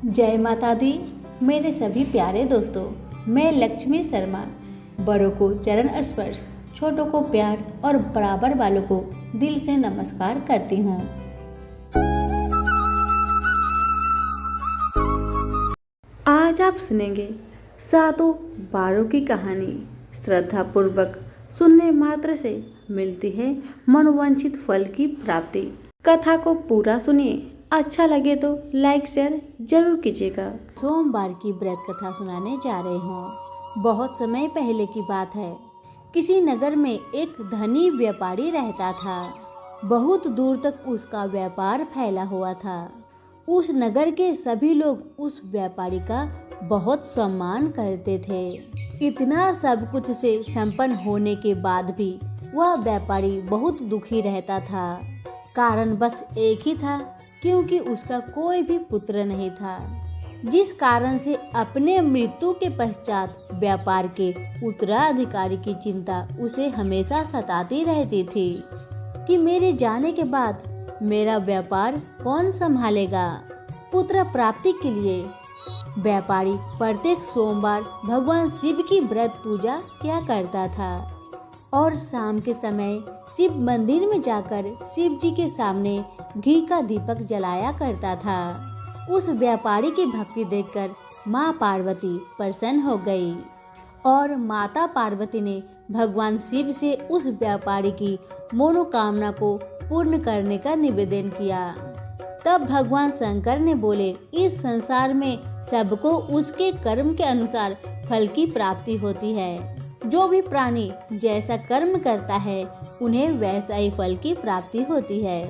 जय माता दी। मेरे सभी प्यारे दोस्तों, मैं लक्ष्मी शर्मा बड़ों को चरण स्पर्श, छोटों को प्यार और बराबर वालों को दिल से नमस्कार करती हूँ। आज आप सुनेंगे सातों बारों की कहानी। श्रद्धा पूर्वक सुनने मात्र से मिलती है मनोवांछित फल की प्राप्ति। कथा को पूरा सुनिए, अच्छा लगे तो लाइक शेयर जरूर कीजिएगा। सोमवार की व्रत कथा सुनाने जा रहे हूँ। बहुत समय पहले की बात है। किसी नगर में एक धनी व्यापारी रहता था। बहुत दूर तक उसका व्यापार फैला हुआ था। उस नगर के सभी लोग उस व्यापारी का बहुत सम्मान करते थे। इतना सब कुछ से संपन्न होने के बाद भी वह व्यापारी बहुत दुखी रहता था। कारण बस एक ही था, क्योंकि उसका कोई भी पुत्र नहीं था, जिस कारण से अपने मृत्यु के पश्चात व्यापार के उत्तराधिकारी की चिंता उसे हमेशा सताती रहती थी कि मेरे जाने के बाद मेरा व्यापार कौन संभालेगा। पुत्र प्राप्ति के लिए व्यापारी प्रत्येक सोमवार भगवान शिव की व्रत पूजा किया करता था और शाम के समय शिव मंदिर में जाकर शिव जी के सामने घी का दीपक जलाया करता था। उस व्यापारी की भक्ति देखकर माँ पार्वती प्रसन्न हो गई और माता पार्वती ने भगवान शिव से उस व्यापारी की मनोकामना को पूर्ण करने का निवेदन किया। तब भगवान शंकर ने बोले, इस संसार में सबको उसके कर्म के अनुसार फल की प्राप्ति होती है। जो भी प्राणी जैसा कर्म करता है उन्हें वैसा ही फल की प्राप्ति होती है।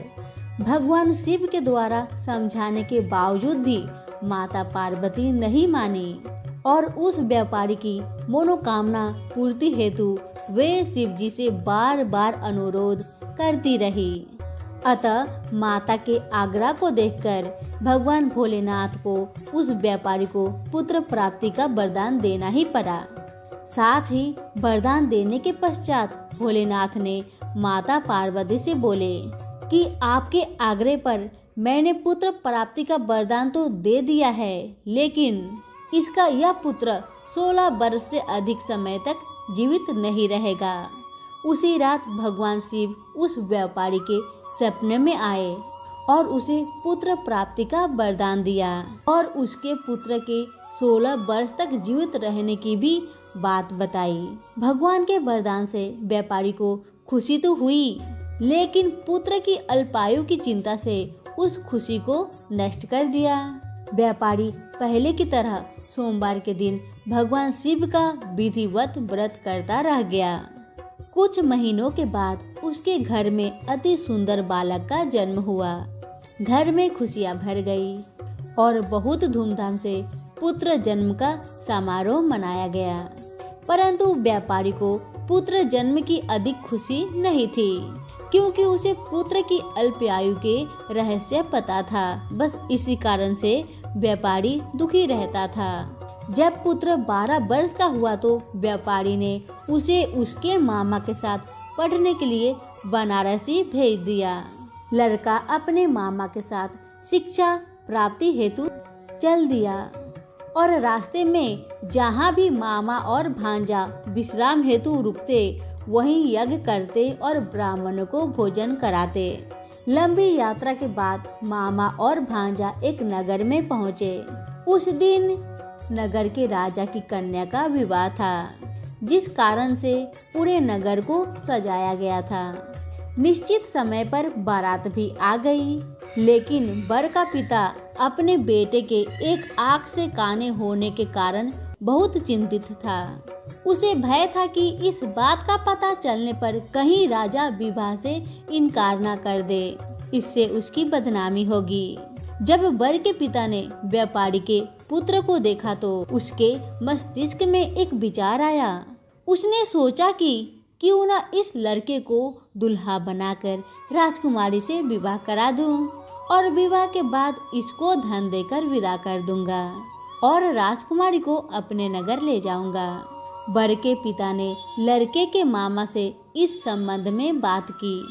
भगवान शिव के द्वारा समझाने के बावजूद भी माता पार्वती नहीं मानी और उस व्यापारी की मनोकामना पूर्ति हेतु वे शिव जी से बार बार अनुरोध करती रही। अतः माता के आग्रह को देखकर भगवान भोलेनाथ को उस व्यापारी को पुत्र प्राप्ति का वरदान देना ही पड़ा। साथ ही वरदान देने के पश्चात भोलेनाथ ने माता पार्वती से बोले कि आपके आग्रह पर मैंने पुत्र प्राप्ति का वरदान तो दे दिया है, लेकिन इसका यह पुत्र 16 वर्ष से अधिक समय तक जीवित नहीं रहेगा। उसी रात भगवान शिव उस व्यापारी के सपने में आए और उसे पुत्र प्राप्ति का वरदान दिया और उसके पुत्र के 16 वर्ष तक जीवित रहने की भी बात बताई। भगवान के वरदान से व्यापारी को खुशी तो हुई, लेकिन पुत्र की अल्पायु की चिंता से उस खुशी को नष्ट कर दिया। व्यापारी पहले की तरह सोमवार के दिन भगवान शिव का विधिवत व्रत करता रह गया। कुछ महीनों के बाद उसके घर में अति सुंदर बालक का जन्म हुआ। घर में खुशियां भर गई और बहुत धूमधाम से पुत्र जन्म का समारोह मनाया गया। परंतु व्यापारी को पुत्र जन्म की अधिक खुशी नहीं थी, क्योंकि उसे पुत्र की अल्पायु के रहस्य पता था। बस इसी कारण से व्यापारी दुखी रहता था। जब पुत्र 12 वर्ष का हुआ तो व्यापारी ने उसे उसके मामा के साथ पढ़ने के लिए बनारसी भेज दिया। लड़का अपने मामा के साथ शिक्षा प्राप्ति हेतु चल दिया और रास्ते में जहाँ भी मामा और भांजा विश्राम हेतु रुकते वहीं यज्ञ करते और ब्राह्मणों को भोजन कराते। लंबी यात्रा के बाद मामा और भांजा एक नगर में पहुँचे। उस दिन नगर के राजा की कन्या का विवाह था, जिस कारण से पूरे नगर को सजाया गया था। निश्चित समय पर बारात भी आ गई, लेकिन वर का पिता अपने बेटे के एक आंख से काने होने के कारण बहुत चिंतित था। उसे भय था कि इस बात का पता चलने पर कहीं राजा विवाह से इनकार न कर दे, इससे उसकी बदनामी होगी। जब वर के पिता ने व्यापारी के पुत्र को देखा तो उसके मस्तिष्क में एक विचार आया। उसने सोचा कि क्यों न इस लड़के को दुल्हा बनाकर राजकुमारी से विवाह करा दूं और विवाह के बाद इसको धन देकर विदा कर दूंगा और राजकुमारी को अपने नगर ले जाऊंगा। वर के पिता ने लड़के के मामा से इस संबंध में बात की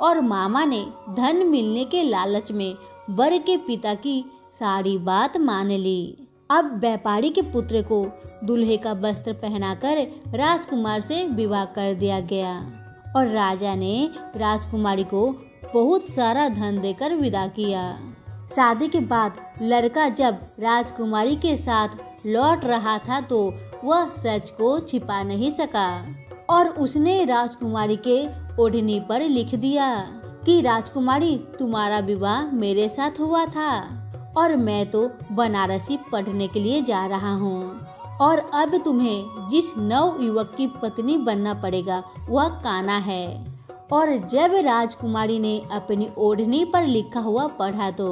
और मामा ने धन मिलने के लालच में वर के पिता की सारी बात मान ली। अब व्यापारी के पुत्र को दूल्हे का वस्त्र पहनाकर राजकुमार से विवाह कर दिया गया और राजा ने राजकुमारी को बहुत सारा धन देकर विदा किया। शादी के बाद लड़का जब राजकुमारी के साथ लौट रहा था तो वह सच को छिपा नहीं सका और उसने राजकुमारी के ओढ़नी पर लिख दिया कि राजकुमारी, तुम्हारा विवाह मेरे साथ हुआ था और मैं तो बनारसी पढ़ने के लिए जा रहा हूँ और अब तुम्हें जिस नव युवक की पत्नी बनना पड़ेगा वह कान्हा है। और जब राजकुमारी ने अपनी ओढ़नी पर लिखा हुआ पढ़ा तो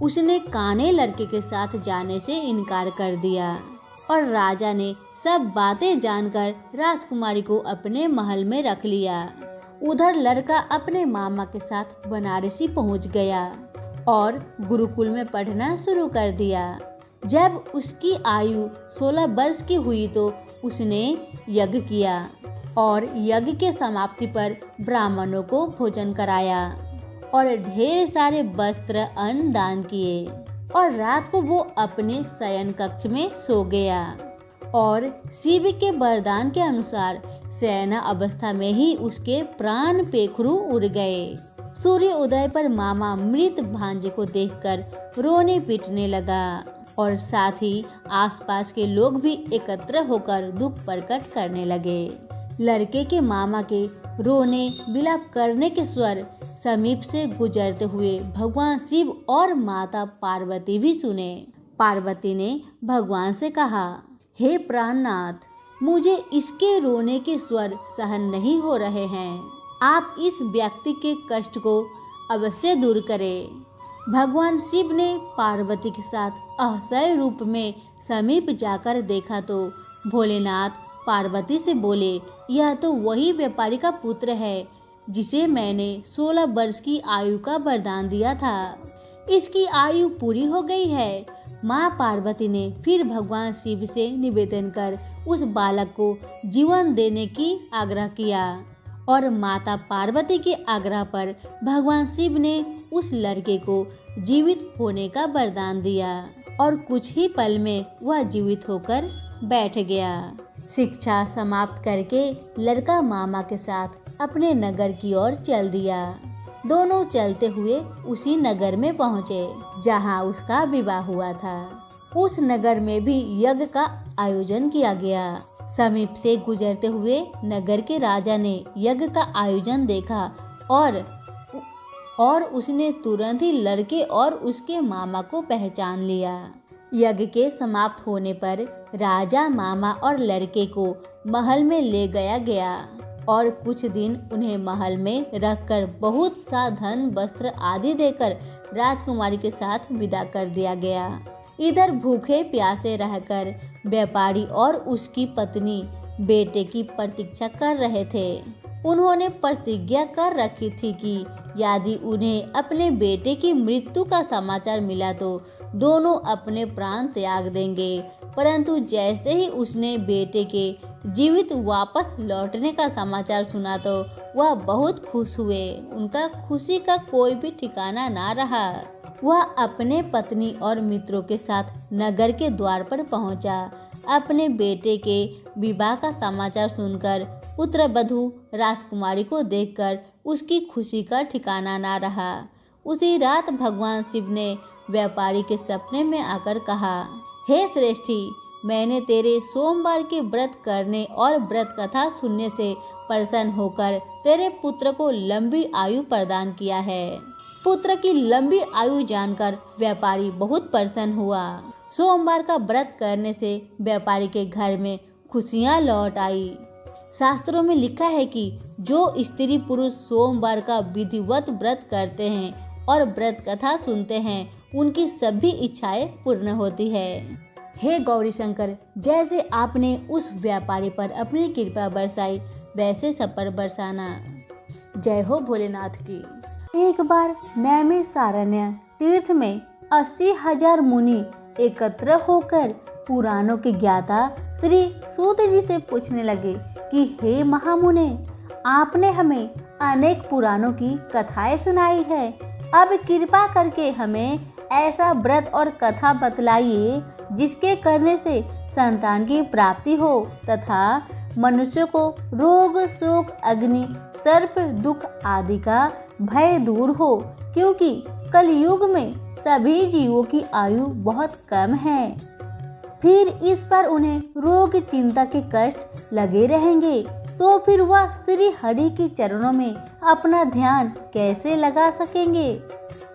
उसने काने लड़के के साथ जाने से इनकार कर दिया और राजा ने सब बातें जानकर राजकुमारी को अपने महल में रख लिया। उधर लड़का अपने मामा के साथ बनारसी पहुंच गया और गुरुकुल में पढ़ना शुरू कर दिया। जब उसकी आयु 16 वर्ष की हुई तो उसने यज्ञ किया और यज्ञ के समाप्ति पर ब्राह्मणों को भोजन कराया और ढेर सारे वस्त्र अन्न दान किए और रात को वो अपने शयन कक्ष में सो गया और शिव के वरदान के अनुसार शयन अवस्था में ही उसके प्राण पेखरू उड़ गए। सूर्य उदय पर मामा मृत भांजे को देखकर रोने पीटने लगा और साथ ही आसपास के लोग भी एकत्र होकर दुख प्रकट करने लगे। लड़के के मामा के रोने विलाप करने के स्वर समीप से गुजरते हुए भगवान शिव और माता पार्वती भी सुने। पार्वती ने भगवान से कहा, हे प्राणनाथ, मुझे इसके रोने के स्वर सहन नहीं हो रहे हैं। आप इस व्यक्ति के कष्ट को अवश्य दूर करें। भगवान शिव ने पार्वती के साथ असहाय रूप में समीप जाकर देखा तो भोलेनाथ पार्वती से बोले, यह तो वही व्यापारी का पुत्र है जिसे मैंने 16 वर्ष की आयु का वरदान दिया था। इसकी आयु पूरी हो गई है। माँ पार्वती ने फिर भगवान शिव से निवेदन कर उस बालक को जीवन देने की आग्रह किया और माता पार्वती के आग्रह पर भगवान शिव ने उस लड़के को जीवित होने का वरदान दिया और कुछ ही पल में वह जीवित होकर बैठ गया। शिक्षा समाप्त करके लड़का मामा के साथ अपने नगर की ओर चल दिया। दोनों चलते हुए उसी नगर में पहुँचे जहाँ उसका विवाह हुआ था। उस नगर में भी यज्ञ का आयोजन किया गया। समीप से गुजरते हुए नगर के राजा ने यज्ञ का आयोजन देखा और उसने तुरंत ही लड़के और उसके मामा को पहचान लिया। यज्ञ के समाप्त होने पर राजा मामा और लड़के को महल में ले गया और कुछ दिन उन्हें महल में रखकर बहुत सा धन वस्त्र आदि देकर राजकुमारी के साथ विदा कर दिया गया। इधर भूखे प्यासे रहकर व्यापारी और उसकी पत्नी बेटे की प्रतीक्षा कर रहे थे। उन्होंने प्रतिज्ञा कर रखी थी कि यदि उन्हें अपने बेटे की मृत्यु का समाचार मिला तो दोनों अपने प्राण त्याग देंगे। परंतु जैसे ही उसने बेटे के जीवित वापस लौटने का समाचार सुना तो वह बहुत खुश हुए। उनका खुशी का कोई भी ठिकाना ना रहा। वह अपने पत्नी और मित्रों के साथ नगर के द्वार पर पहुंचा। अपने बेटे के विवाह का समाचार सुनकर पुत्र वधू राजकुमारी को देखकर उसकी खुशी का ठिकाना ना रहा। उसी रात भगवान शिव ने व्यापारी के सपने में आकर कहा, हे श्रेष्ठी, मैंने तेरे सोमवार के व्रत करने और व्रत कथा सुनने से प्रसन्न होकर तेरे पुत्र को लंबी आयु प्रदान किया है। पुत्र की लंबी आयु जानकर व्यापारी बहुत प्रसन्न हुआ। सोमवार का व्रत करने से व्यापारी के घर में खुशियां लौट आई। शास्त्रों में लिखा है कि जो स्त्री पुरुष सोमवार का विधिवत व्रत करते हैं और व्रत कथा सुनते हैं उनकी सभी इच्छाएं पूर्ण होती है। हे गौरी शंकर, जैसे आपने उस व्यापारी पर अपनी कृपा बरसाई वैसे सब पर बरसाना। जय हो भोलेनाथ की। एक बार नैमिषारण्य तीर्थ में 80,000 मुनि एकत्र होकर पुराणों के ज्ञाता श्री सूत जी से पूछने लगे कि हे महामुने, आपने हमें अनेक पुराणों की कथाएं सुनाई है। अब कृपा करके हमें ऐसा व्रत और कथा बतलाइए जिसके करने से संतान की प्राप्ति हो तथा मनुष्य को रोग शोक अग्नि सर्प दुख आदि का भय दूर हो, क्योंकि कलयुग में सभी जीवों की आयु बहुत कम है। फिर इस पर उन्हें रोग चिंता के कष्ट लगे रहेंगे, तो फिर वह श्री हरि के चरणों में अपना ध्यान कैसे लगा सकेंगे।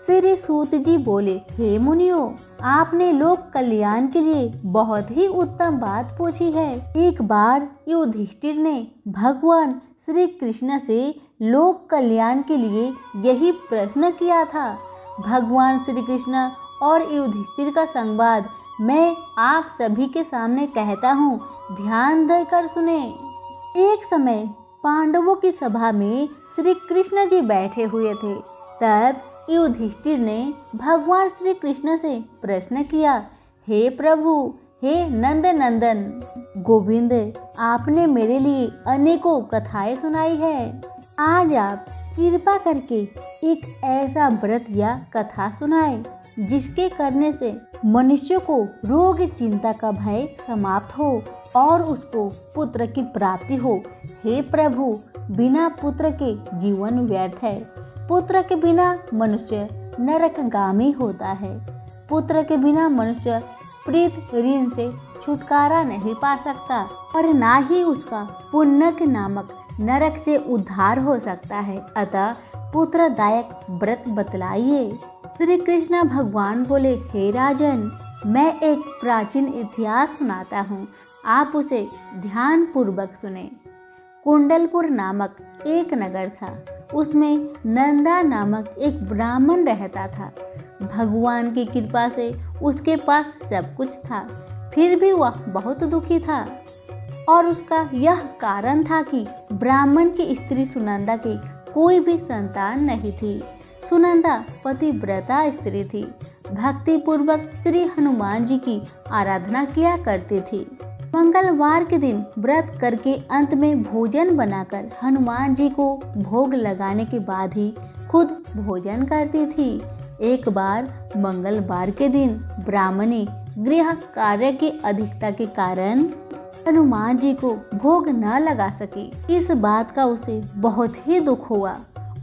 श्री सूत जी बोले, हे मुनियों, आपने लोक कल्याण के लिए बहुत ही उत्तम बात पूछी है। एक बार युधिष्ठिर ने भगवान श्री कृष्ण से लोक कल्याण के लिए यही प्रश्न किया था। भगवान श्री कृष्ण और युधिष्ठिर का संवाद मैं आप सभी के सामने कहता हूँ, ध्यान देकर सुने। एक समय पांडवों की सभा में श्री कृष्ण जी बैठे हुए थे। तब युधिष्ठिर ने भगवान श्री कृष्ण से प्रश्न किया, हे प्रभु, हे नंद नंदन गोविंद, आपने मेरे लिए अनेकों कथाएं सुनाई है। आज आप कृपा करके एक ऐसा व्रत या कथा सुनाए जिसके करने से मनुष्य को रोग चिंता का भय समाप्त हो और उसको पुत्र की प्राप्ति हो। हे प्रभु, बिना पुत्र के जीवन व्यर्थ है। पुत्र के बिना मनुष्य नरकगामी होता है। पुत्र के बिना मनुष्य प्रीत ऋण से छुटकारा नहीं पा सकता और ना ही उसका पुण्यक नामक नरक से उद्धार हो सकता है। अतः पुत्रदायक व्रत बतलाइए। श्री कृष्ण भगवान बोले, हे राजन, मैं एक प्राचीन इतिहास सुनाता हूँ, आप उसे ध्यान पूर्वक सुने। कुंडलपुर नामक एक नगर था। उसमें नंदा नामक एक ब्राह्मण रहता था। भगवान की कृपा से उसके पास सब कुछ था, फिर भी वह बहुत दुखी था और उसका यह कारण था कि ब्राह्मण की स्त्री सुनंदा की कोई भी संतान नहीं थी। सुनंदा पतिव्रता स्त्री थी, भक्ति पूर्वक श्री हनुमान जी की आराधना किया करती थी। मंगलवार के दिन व्रत करके अंत में भोजन बनाकर हनुमान जी को भोग लगाने के बाद ही खुद भोजन करती थी। एक बार मंगलवार के दिन ब्राह्मणी गृह कार्य की अधिकता के कारण हनुमान जी को भोग न लगा सकी। इस बात का उसे बहुत ही दुख हुआ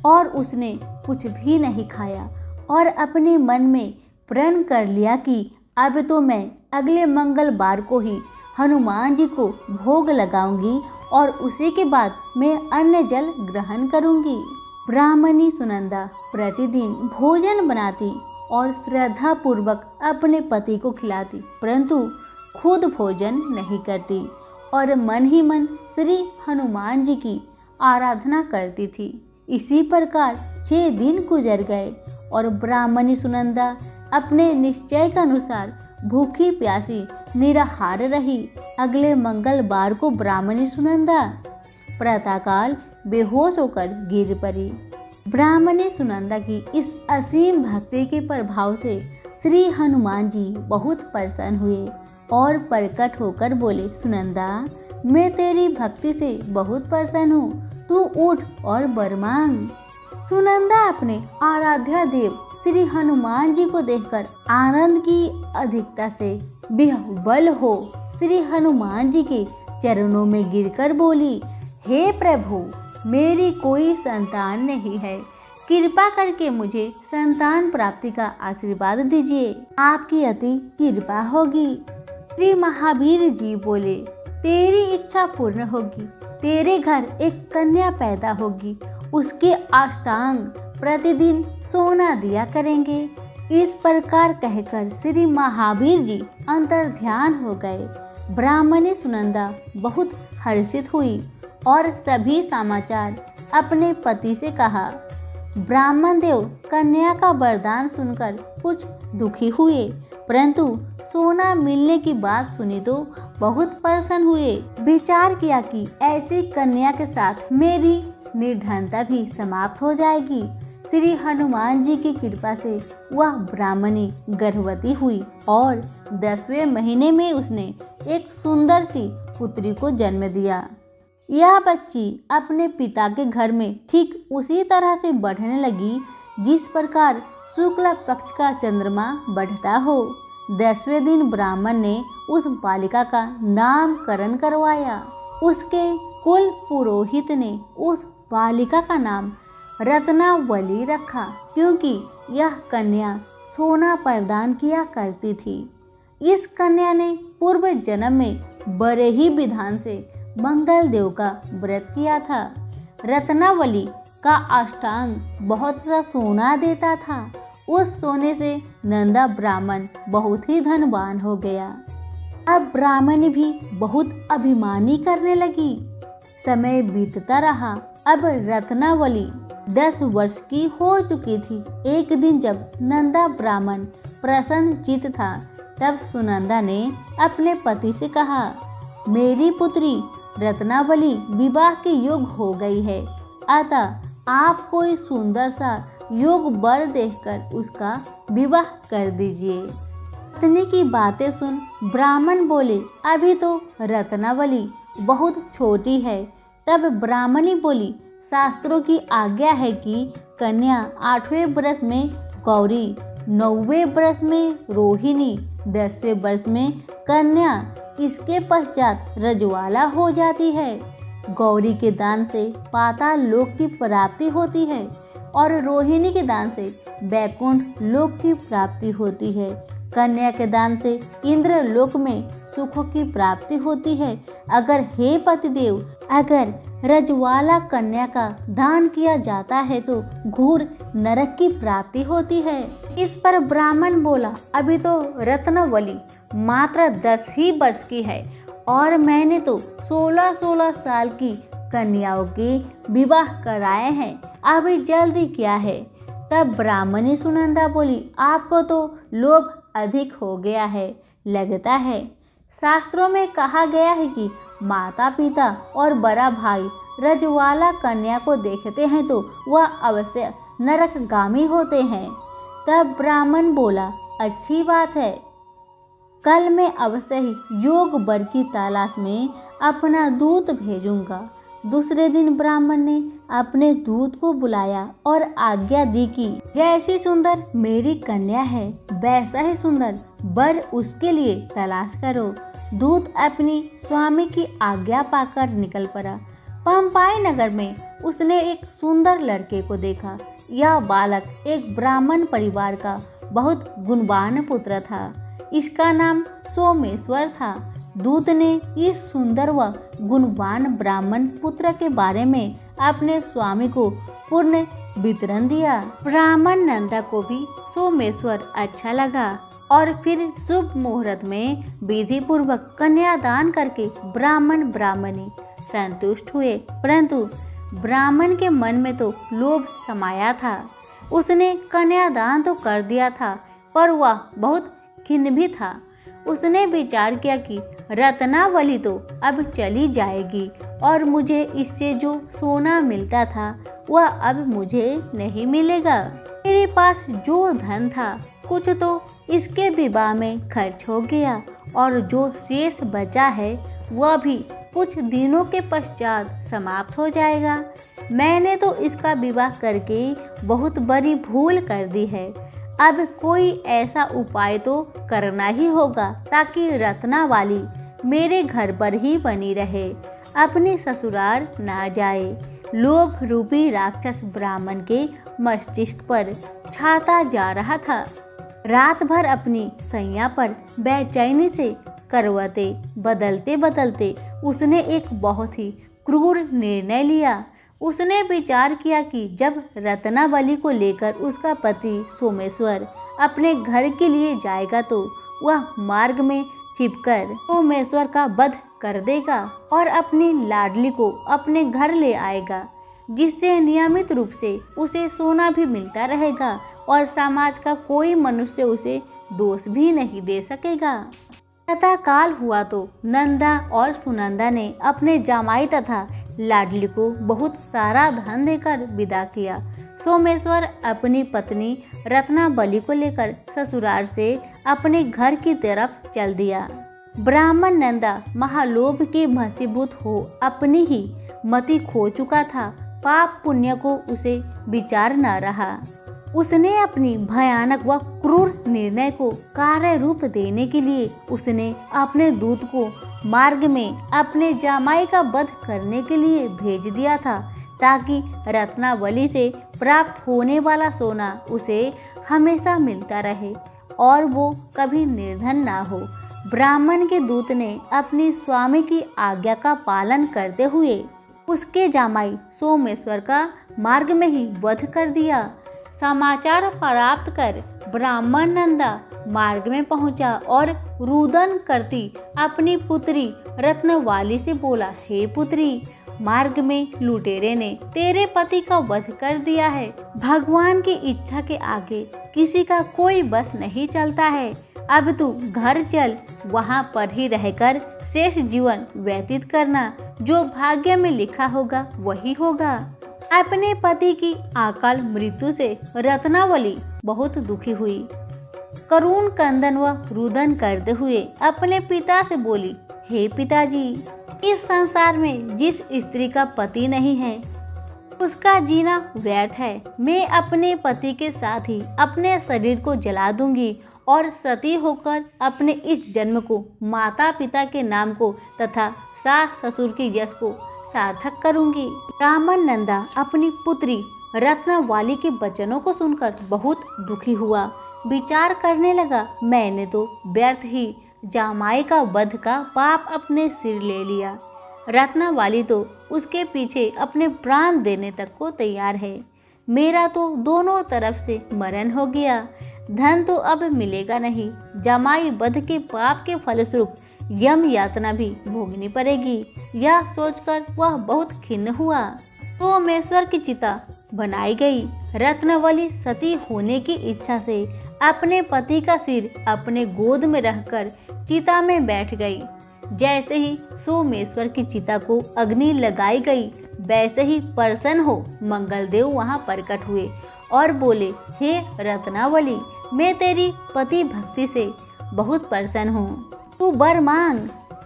और उसने कुछ भी नहीं खाया और अपने मन में प्रण कर लिया कि अब तो मैं अगले मंगलवार को ही हनुमान जी को भोग लगाऊंगी और उसी के बाद मैं अन्न जल ग्रहण करूंगी। ब्राह्मणी सुनंदा प्रतिदिन भोजन बनाती और श्रद्धा पूर्वक अपने पति को खिलाती, परंतु खुद भोजन नहीं करती और मन ही मन श्री हनुमान जी की आराधना करती थी। इसी प्रकार 6 दिन गुजर गए और ब्राह्मणी सुनंदा अपने निश्चय के अनुसार भूखी प्यासी निराहार रही। अगले मंगलवार को ब्राह्मणी सुनंदा प्रातःकाल बेहोश होकर गिर पड़ी। ब्राह्मणी सुनंदा की इस असीम भक्ति के प्रभाव से श्री हनुमान जी बहुत प्रसन्न हुए और प्रकट होकर बोले, सुनंदा, मैं तेरी भक्ति से बहुत प्रसन्न हूँ, तू उठ और वर मांग। सुनंदा अपने आराध्य देव श्री हनुमान जी को देखकर आनंद की अधिकता से विह्वल हो श्री हनुमान जी के चरणों में गिरकर बोली, हे प्रभु, मेरी कोई संतान नहीं है, कृपा करके मुझे संतान प्राप्ति का आशीर्वाद दीजिए, आपकी अति कृपा होगी। श्री महावीर जी बोले, तेरी इच्छा पूर्ण होगी, तेरे घर एक कन्या पैदा होगी, उसके अष्टांग प्रतिदिन सोना दिया करेंगे। इस प्रकार कहकर श्री महावीर जी अंतर ध्यान हो गए। ब्राह्मणी सुनंदा बहुत हर्षित हुई और सभी समाचार अपने पति से कहा। ब्राह्मण देव कन्या का वरदान सुनकर कुछ दुखी हुए, परंतु सोना मिलने की बात सुनी तो बहुत प्रसन्न हुए। विचार किया कि ऐसी कन्या के साथ मेरी निर्धनता भी समाप्त हो जाएगी। श्री हनुमान जी की कृपा से वह ब्राह्मणी गर्भवती हुई और 10वें महीने में उसने एक सुंदर सी पुत्री को जन्म दिया। यह बच्ची अपने पिता के घर में ठीक उसी तरह से बढ़ने लगी जिस प्रकार शुक्ल पक्ष का चंद्रमा बढ़ता हो। 10वें दिन ब्राह्मण ने उस बालिका का नामकरण करवाया। उसके कुल पुरोहित ने उस बालिका का नाम रत्नावली रखा, क्योंकि यह कन्या सोना प्रदान किया करती थी। इस कन्या ने पूर्व जन्म में बड़े ही विधान से मंगल देव का व्रत किया था। रत्नावली का अष्टांग बहुत सा सोना देता था। उस सोने से नंदा ब्राह्मण बहुत ही धनवान हो गया। अब ब्राह्मण भी बहुत अभिमानी करने लगी। समय बीतता रहा। अब रत्नावली 10 वर्ष की हो चुकी थी। एक दिन जब नंदा ब्राह्मण प्रसन्नचित्त था, तब सुनंदा ने अपने पति से कहा, मेरी पुत्री रत्नावली विवाह के योग हो गई है, अतः आप कोई सुंदर सा योग वर देखकर उसका विवाह कर दीजिए। पत्नी की बातें सुन ब्राह्मण बोले, अभी तो रत्नावली बहुत छोटी है। तब ब्राह्मणी बोली, शास्त्रों की आज्ञा है कि कन्या 8वें वर्ष में गौरी, 9वें वर्ष में रोहिणी, 10वें वर्ष में कन्या, इसके पश्चात रजवाला हो जाती है। गौरी के दान से पाताल लोक की प्राप्ति होती है और रोहिणी के दान से वैकुंठ लोक की प्राप्ति होती है। कन्या के दान से इंद्र लोक में सुखों की प्राप्ति होती है। अगर हे पतिदेव, अगर रजवाला कन्या का दान किया जाता है तो घोर नरक की प्राप्ति होती है। इस पर ब्राह्मण बोला, अभी तो रत्नावली मात्र 10 ही वर्ष की है और मैंने तो 16-16 साल की कन्याओं के विवाह कराए हैं, अभी जल्दी क्या है। तब ब्राह्मणी सुनंदा बोली, आपको तो लोभ अधिक हो गया है लगता है। शास्त्रों में कहा गया है कि माता पिता और बड़ा भाई रजवाला कन्या को देखते हैं तो वह अवश्य नरकगामी होते हैं। तब ब्राह्मण बोला, अच्छी बात है, कल मैं अवश्य ही योग वर की तलाश में अपना दूत भेजूंगा। दूसरे दिन ब्राह्मण ने अपने दूत को बुलाया और आज्ञा दी कि जैसी सुंदर मेरी कन्या है, वैसा ही सुंदर वर उसके लिए तलाश करो। दूत अपनी स्वामी की आज्ञा पाकर निकल पड़ा। पंपाई नगर में उसने एक सुंदर लड़के को देखा। यह बालक एक ब्राह्मण परिवार का बहुत गुणवान पुत्र था। इसका नाम सोमेश्वर था। दूत ने इस सुंदर व गुणवान ब्राह्मण पुत्र के बारे में अपने स्वामी को पूर्ण वितरण दिया। ब्राह्मण नंदा को भी सोमेश्वर अच्छा लगा और फिर शुभ मुहूर्त में विधि पूर्वक कन्यादान करके ब्राह्मण ब्राह्मणी संतुष्ट हुए। परंतु ब्राह्मण के मन में तो लोभ समाया था। उसने कन्यादान तो कर दिया था, पर वह बहुत खिन्न भी था। उसने विचार किया कि रत्नावली तो अब चली जाएगी और मुझे इससे जो सोना मिलता था वह अब मुझे नहीं मिलेगा। मेरे पास जो धन था कुछ तो इसके विवाह में खर्च हो गया और जो शेष बचा है वह भी कुछ दिनों के पश्चात समाप्त हो जाएगा। मैंने तो इसका विवाह करके बहुत बड़ी भूल कर दी है। अब कोई ऐसा उपाय तो करना ही होगा ताकि रत्नावली मेरे घर पर ही बनी रहे, अपने ससुराल ना जाए। लोभ रूपी राक्षस ब्राह्मण के मस्तिष्क पर छाता जा रहा था। रात भर अपनी सैया पर बेचैनी से करवटें बदलते बदलते उसने एक बहुत ही क्रूर निर्णय लिया। उसने विचार किया कि जब रत्नावली को लेकर उसका पति सोमेश्वर अपने घर के लिए जाएगा तो वह मार्ग में छिपकर सोमेश्वर का वध कर देगा और अपनी लाडली को अपने घर ले आएगा, जिससे नियमित रूप से उसे सोना भी मिलता रहेगा और समाज का कोई मनुष्य उसे दोष भी नहीं दे सकेगा। प्रातः काल हुआ तो नंदा और सुनंदा ने अपने जामाई तथा लाडली को बहुत सारा धन देकर विदा किया। सोमेश्वर अपनी पत्नी रत्नावली को लेकर ससुराल से अपने घर की तरफ चल दिया। ब्राह्मण नंदा महालोभ के वशीभूत हो अपनी ही मति खो चुका था। पाप पुण्य को उसे विचार न रहा। उसने अपनी भयानक व क्रूर निर्णय को कार्य रूप देने के लिए उसने अपने दूत को मार्ग में अपने जामाई का वध करने के लिए भेज दिया था, ताकि रत्नावली से प्राप्त होने वाला सोना उसे हमेशा मिलता रहे और वो कभी निर्धन ना हो। ब्राह्मण के दूत ने अपनी स्वामी की आज्ञा का पालन करते हुए उसके जामाई सोमेश्वर का मार्ग में ही वध कर दिया। समाचार प्राप्त कर ब्राह्मण नंदा मार्ग में पहुंचा और रुदन करती अपनी पुत्री रत्नवाली से बोला, हे पुत्री, मार्ग में लुटेरे ने तेरे पति का वध कर दिया है। भगवान की इच्छा के आगे किसी का कोई बस नहीं चलता है। अब तू घर चल, वहाँ पर ही रहकर शेष जीवन व्यतीत करना। जो भाग्य में लिखा होगा वही होगा। अपने पति की अकाल मृत्यु से रत्नावली बहुत दुखी हुई। करुण क्रंदन व रुदन करते हुए अपने पिता से बोली, हे पिताजी, इस संसार में जिस स्त्री का पति नहीं है उसका जीना व्यर्थ है। मैं अपने पति के साथ ही अपने शरीर को जला दूंगी और सती होकर अपने इस जन्म को, माता पिता के नाम को तथा सास ससुर के यश को सार्थक करूंगी। ब्राह्मण नंदा अपनी पुत्री रत्नावली के वचनों को सुनकर बहुत दुखी हुआ। विचार करने लगा, मैंने तो व्यर्थ ही जामाई का वध का पाप अपने सिर ले लिया। रत्नावली तो उसके पीछे अपने प्राण देने तक को तैयार है। मेरा तो दोनों तरफ से मरण हो गया। धन तो अब मिलेगा नहीं। जामाई वध के पाप के फलस्वरूप यम यातना भी भोगनी पड़ेगी। यह सोचकर वह बहुत खिन्न हुआ। सोमेश्वर की चिता बनाई गई। रत्नावली सती होने की इच्छा से अपने पति का सिर अपने गोद में रखकर चिता में बैठ गई। जैसे ही सोमेश्वर की चिता को अग्नि लगाई गई, वैसे ही प्रसन्न हो मंगलदेव वहां प्रकट हुए और बोले, हे रत्नावली, मैं तेरी पति भक्ति से बहुत प्रसन्न हूँ, तू वर मांग।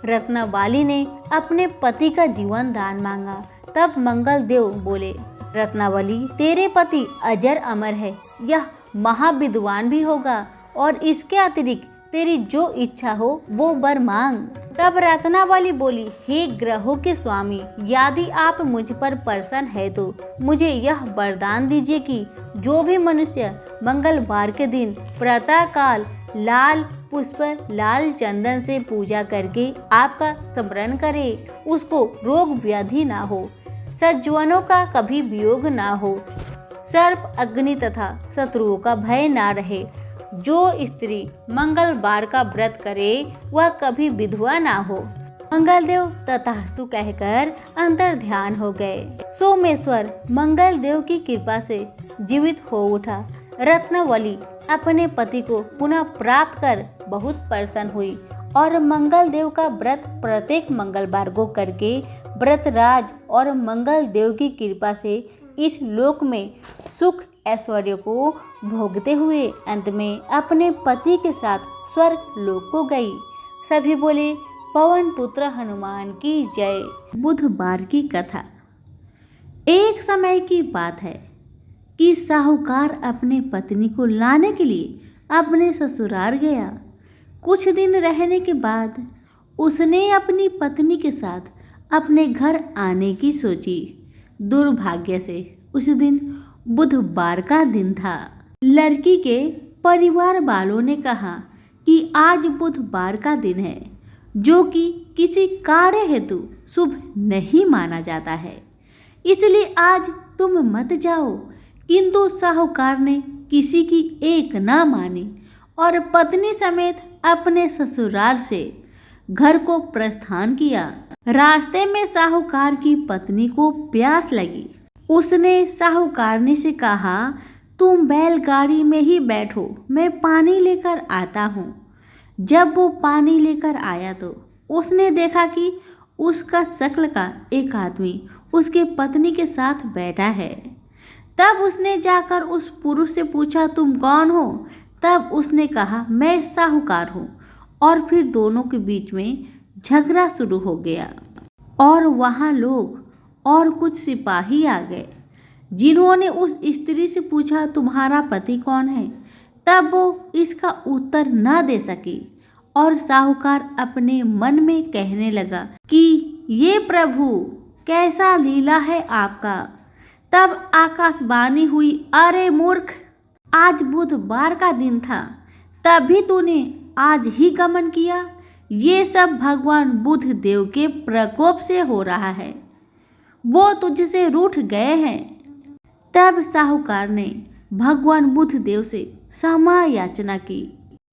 रत्नावली ने अपने पति का जीवन दान मांगा। तब मंगलदेव बोले, रत्नावली, तेरे पति अजर अमर है, यह महाविद्वान भी होगा और इसके अतिरिक्त तेरी जो इच्छा हो वो वर मांग। तब रत्नावली बोली, हे ग्रहों के स्वामी, यदि आप मुझ पर प्रसन्न है तो मुझे यह वरदान दीजिए कि जो भी मनुष्य मंगलवार के दिन प्रातः काल लाल पुष्प लाल चंदन से पूजा करके आपका स्मरण करे, उसको रोग व्याधि ना हो, सज्जनों का कभी वियोग ना हो, सर्प अग्नि तथा शत्रुओं का भय ना रहे। जो स्त्री मंगलवार का व्रत करे वह कभी विधवा ना हो। मंगलदेव तथास्तु कहकर अंतर ध्यान हो गए। सोमेश्वर मंगलदेव की कृपा से जीवित हो उठा। रत्नावली अपने पति को पुनः प्राप्त कर बहुत प्रसन्न हुई और मंगलदेव का व्रत प्रत्येक मंगलवार को करके व्रतराज और मंगलदेव की कृपा से इस लोक में सुख ऐश्वर्य को भोगते हुए अंत में अपने पति के साथ स्वर्ग लोक को गई। सभी बोले, पवन पुत्र हनुमान की जय। बुधवार की कथा। एक समय की बात है कि साहूकार अपने पत्नी को लाने के लिए अपने ससुराल गया। कुछ दिन रहने के बाद उसने अपनी पत्नी के साथ अपने घर आने की सोची। दुर्भाग्य से उस दिन बुधवार का दिन था। लड़की के परिवार वालों ने कहा कि आज बुधवार का दिन है, जो कि किसी कार्य हेतु शुभ नहीं माना जाता है, इसलिए आज तुम मत जाओ। किंतु साहूकार ने किसी की एक ना मानी और पत्नी समेत अपने ससुराल से घर को प्रस्थान किया। रास्ते में साहूकार की पत्नी को प्यास लगी। उसने साहूकारनी से कहा, तुम बैलगाड़ी में ही बैठो, मैं पानी लेकर आता हूँ। जब वो पानी लेकर आया तो उसने देखा कि उसका शक्ल का एक आदमी उसके पत्नी के साथ बैठा है। तब उसने जाकर उस पुरुष से पूछा, तुम कौन हो? तब उसने कहा, मैं साहूकार हूँ। और फिर दोनों के बीच में झगड़ा शुरू हो गया और वहाँ लोग और कुछ सिपाही आ गए। जिन्होंने उस स्त्री से पूछा तुम्हारा पति कौन है, तब वो इसका उत्तर न दे सकी और साहूकार अपने मन में कहने लगा कि ये प्रभु कैसा लीला है आपका। तब आकाशवाणी हुई, अरे मूर्ख, आज बुधवार का दिन था, तभी तूने आज ही गमन किया। ये सब भगवान बुद्ध देव के प्रकोप से हो रहा है, वो तुझसे रूठ गए हैं। तब साहूकार ने भगवान बुद्ध देव से क्षमा याचना की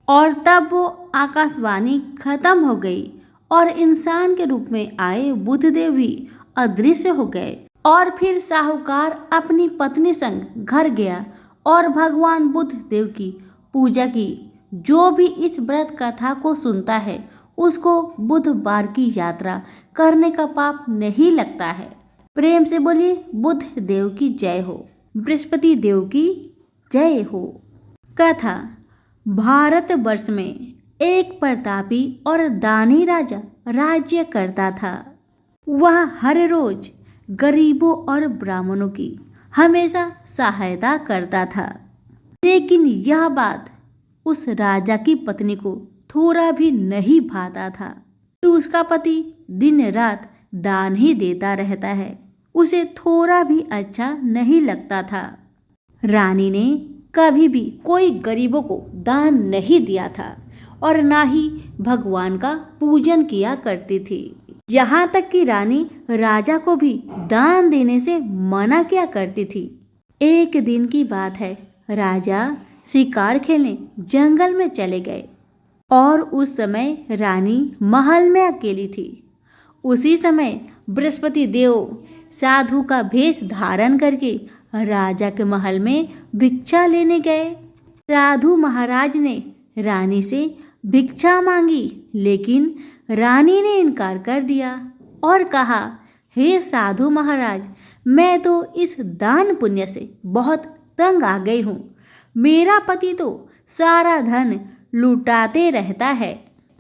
और तब वो आकाशवाणी खत्म हो गई और इंसान के रूप में आए बुद्ध देव भी अदृश्य हो गए। और फिर साहूकार अपनी पत्नी संग घर गया और भगवान बुद्ध देव की पूजा की। जो भी इस व्रत कथा को सुनता है उसको बुधवार की यात्रा करने का पाप नहीं लगता है। प्रेम से बोलिए बुद्ध देव की जय हो, बृहस्पति देव की जय हो। कथा। भारतवर्ष में एक प्रतापी और दानी राजा राज्य करता था। वह हर रोज गरीबों और ब्राह्मणों की हमेशा सहायता करता था। लेकिन यह बात उस राजा की पत्नी को थोड़ा भी नहीं भाता था कि उसका पति दिन रात दान ही देता रहता है, उसे थोड़ा भी अच्छा नहीं लगता था। रानी ने कभी भी कोई गरीबों को दान नहीं दिया था और ना ही भगवान का पूजन किया करती थी। यहाँ तक कि रानी राजा को भी दान देने से मना किया करती थी। एक दिन की बात है, राजा शिकार खेलने जंगल में चले गए और उस समय रानी महल में अकेली थी। उसी समय बृहस्पति देव साधु का भेष धारण करके राजा के महल में भिक्षा लेने गए। साधु महाराज ने रानी से भिक्षा मांगी, लेकिन रानी ने इनकार कर दिया और कहा, हे साधु महाराज, मैं तो इस दान पुण्य से बहुत तंग आ गई हूँ। मेरा पति तो सारा धन लुटाते रहता है।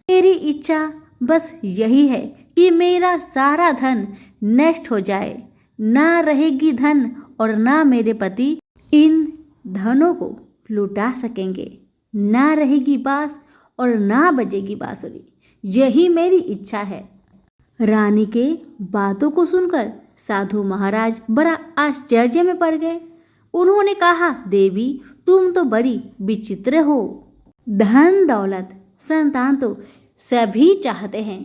मेरी इच्छा बस यही है कि मेरा सारा धन नष्ट हो जाए। ना रहेगी धन और ना मेरे पति इन धनों को लुटा सकेंगे। ना रहेगी बांस और ना बजेगी बांसुरी। यही मेरी इच्छा है। रानी के बातों को सुनकर साधु महाराज बड़ा आश्चर्य में पड़ गए। उन्होंने कहा, देवी, तुम तो बड़ी विचित्र हो। धन दौलत संतान तो सभी चाहते हैं।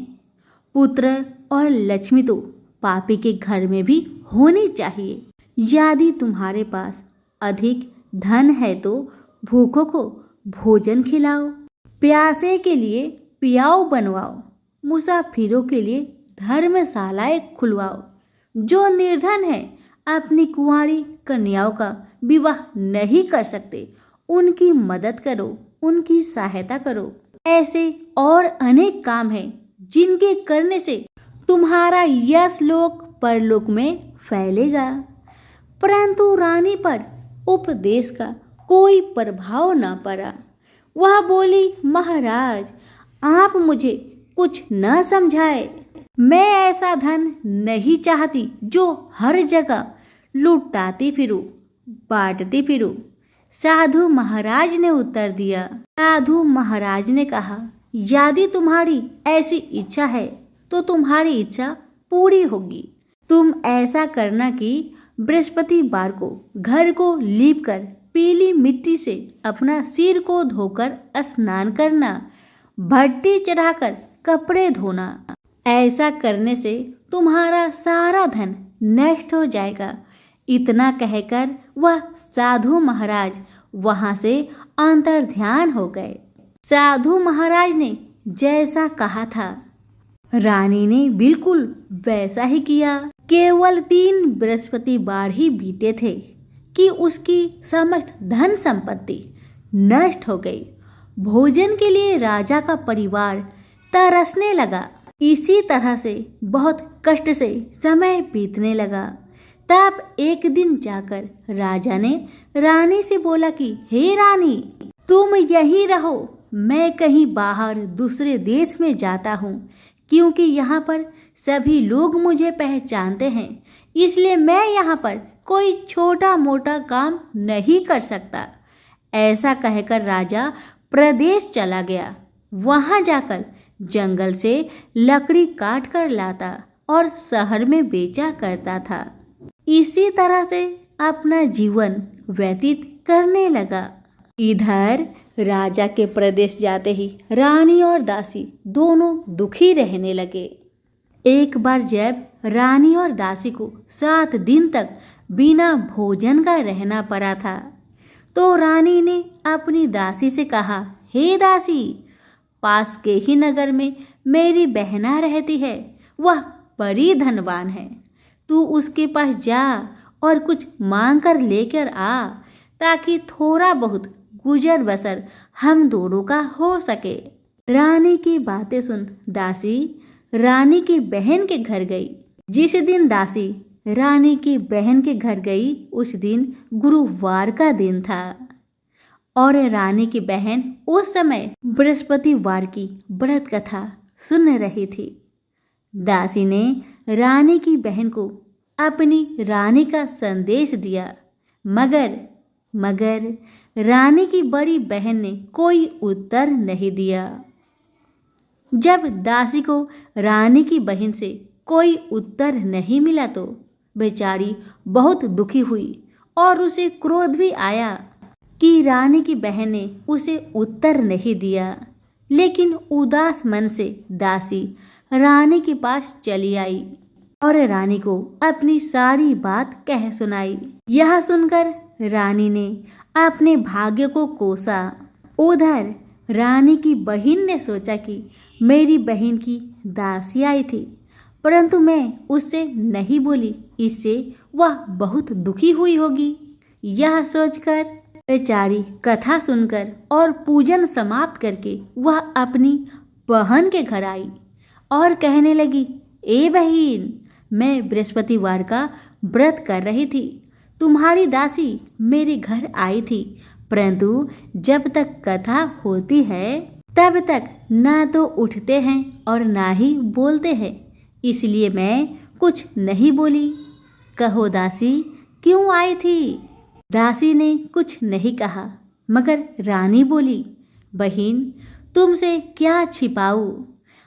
पुत्र और लक्ष्मी तो पापी के घर में भी होनी चाहिए। यदि तुम्हारे पास अधिक धन है तो भूखों को भोजन खिलाओ, प्यासे के लिए पियाओ बनवाओ, मुसाफिरों के लिए धर्मशालाएं खुलवाओ। जो निर्धन है अपनी कुंवारी कन्याओं का विवाह नहीं कर सकते, उनकी मदद करो, उनकी सहायता करो। ऐसे और अनेक काम हैं जिनके करने से तुम्हारा यश लोक परलोक में फैलेगा। परंतु रानी पर उपदेश का कोई प्रभाव न पड़ा। वह बोली, महाराज, आप मुझे कुछ न समझाए। मैं ऐसा धन नहीं चाहती जो हर जगह लुटाती फिरूं, बांटती फिरूं। साधु महाराज ने उत्तर दिया। साधु महाराज ने कहा, यदि तुम्हारी ऐसी इच्छा है तो तुम्हारी इच्छा पूरी होगी। तुम ऐसा करना कि बृहस्पतिवार को घर को लीपकर पीली मिट्टी से अपना सिर को धोकर स्नान करना, भट्टी चढ़ाकर कपड़े धोना। ऐसा करने से तुम्हारा सारा धन नष्ट हो जाएगा। इतना कहकर वह साधु महाराज वहां से अंतर्ध्यान हो गए। साधु महाराज ने जैसा कहा था, रानी ने बिल्कुल वैसा ही किया। केवल 3 बृहस्पतिवार ही बीते थे कि उसकी समस्त धन संपत्ति नष्ट हो गई। भोजन के लिए राजा का परिवार तरसने लगा। इसी तरह से बहुत कष्ट से समय बीतने लगा। तब एक दिन जाकर राजा ने रानी से बोला कि हे रानी, तुम यहीं रहो, मैं कहीं बाहर दूसरे देश में जाता हूँ, क्योंकि यहाँ पर सभी लोग मुझे पहचानते हैं, इसलिए मैं यहाँ पर कोई छोटा मोटा काम नहीं कर सकता। ऐसा कहकर राजा प्रदेश चला गया। वहां जाकर जंगल से लकड़ी काट कर लाता और शहर में बेचा करता था। इसी तरह से अपना जीवन व्यतीत करने लगा। इधर राजा के प्रदेश जाते ही रानी और दासी दोनों दुखी रहने लगे। एक बार जब रानी और दासी को 7 दिन तक बिना भोजन का रहना पड़ा था, तो रानी ने अपनी दासी से कहा, हे दासी, पास के ही नगर में मेरी बहना रहती है। वह बड़ी धनवान है। तू उसके पास जा और कुछ मांग कर लेकर आ, ताकि थोड़ा बहुत गुजर बसर हम दोनों का हो सके। रानी की बातें सुन दासी रानी की बहन के घर गई। जिस दिन दासी रानी की बहन के घर गई, उस दिन गुरुवार का दिन था और रानी की बहन उस समय बृहस्पतिवार की व्रत कथा सुन रही थी। दासी ने रानी की बहन को अपनी रानी का संदेश दिया, मगर रानी की बड़ी बहन ने कोई उत्तर नहीं दिया। जब दासी को रानी की बहन से कोई उत्तर नहीं मिला तो बेचारी बहुत दुखी हुई और उसे क्रोध भी आया कि रानी की बहन ने उसे उत्तर नहीं दिया। लेकिन उदास मन से दासी रानी के पास चली आई और रानी को अपनी सारी बात कह सुनाई। यह सुनकर रानी ने अपने भाग्य को कोसा। उधर रानी की बहन ने सोचा कि मेरी बहन की दासी आई थी, परंतु मैं उससे नहीं बोली, इससे वह बहुत दुखी हुई होगी। यह सोचकर बेचारी कथा सुनकर और पूजन समाप्त करके वह अपनी बहन के घर आई और कहने लगी, ए बहन, मैं बृहस्पतिवार का व्रत कर रही थी। तुम्हारी दासी मेरे घर आई थी, परंतु जब तक कथा होती है तब तक ना तो उठते हैं और ना ही बोलते हैं, इसलिए मैं कुछ नहीं बोली। कहो दासी, क्यों आई थी? दासी ने कुछ नहीं कहा, मगर रानी बोली, बहन, तुमसे क्या छिपाऊं?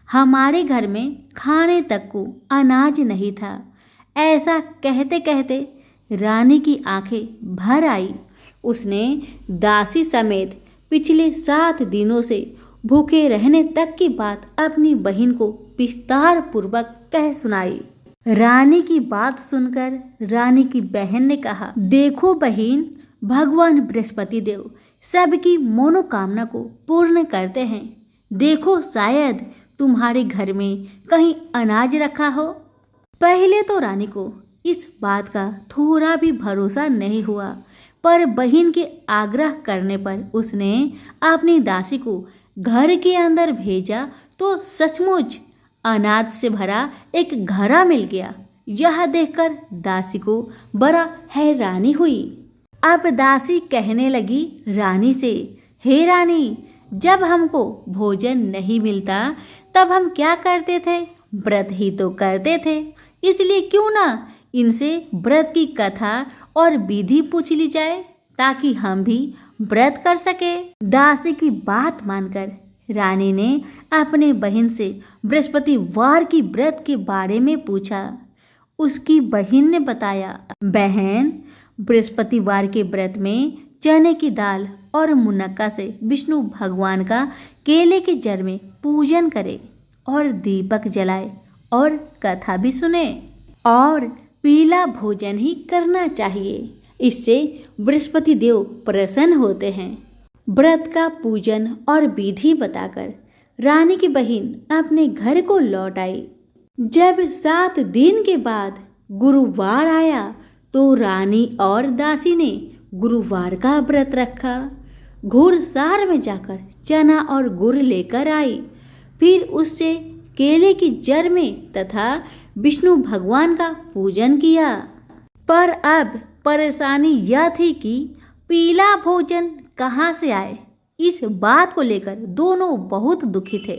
हमारे घर में खाने तक को अनाज नहीं था। ऐसा कहते कहते रानी की आंखें भर आई। उसने दासी समेत पिछले 7 दिनों से भूखे रहने तक की बात अपनी बहन को विस्तार पूर्वक कह सुनाई। रानी की बात सुनकर रानी की बहन ने कहा, देखो बहन, भगवान बृहस्पति देव सबकी मनोकामना को पूर्ण करते हैं। देखो, शायद तुम्हारे घर में कहीं अनाज रखा हो। पहले तो रानी को इस बात का थोड़ा भी भरोसा नहीं हुआ, पर बहन के आग्रह करने पर उसने अपनी दासी को घर के अंदर भेजा तो सचमुच अनाज से भरा एक घड़ा मिल गया। यह देखकर दासी को बड़ा हैरानी हुई। अब दासी कहने लगी रानी से, हे रानी, जब हमको भोजन नहीं मिलता तब हम क्या करते थे? व्रत ही तो करते थे। इसलिए क्यों ना इनसे व्रत की कथा और विधि पूछ ली जाए, ताकि हम भी व्रत कर सके। दासी की बात मानकर रानी ने अपने बहन से बृहस्पतिवार की व्रत के बारे में पूछा। उसकी बहन ने बताया, बहन, बृहस्पतिवार के व्रत में चने की दाल और मुनक्का से विष्णु भगवान का केले के जड़ में पूजन करे और दीपक जलाए और कथा भी सुने और पीला भोजन ही करना चाहिए। इससे बृहस्पति देव प्रसन्न होते हैं। व्रत का पूजन और विधि बताकर रानी की बहन अपने घर को लौट आई। जब 7 दिन के बाद गुरुवार आया तो रानी और दासी ने गुरुवार का व्रत रखा। घुड़सार में जाकर चना और गुड़ लेकर आई, फिर उससे केले की जड़ में तथा विष्णु भगवान का पूजन किया। पर अब परेशानी यह थी कि पीला भोजन कहाँ से आए। इस बात को लेकर दोनों बहुत दुखी थे।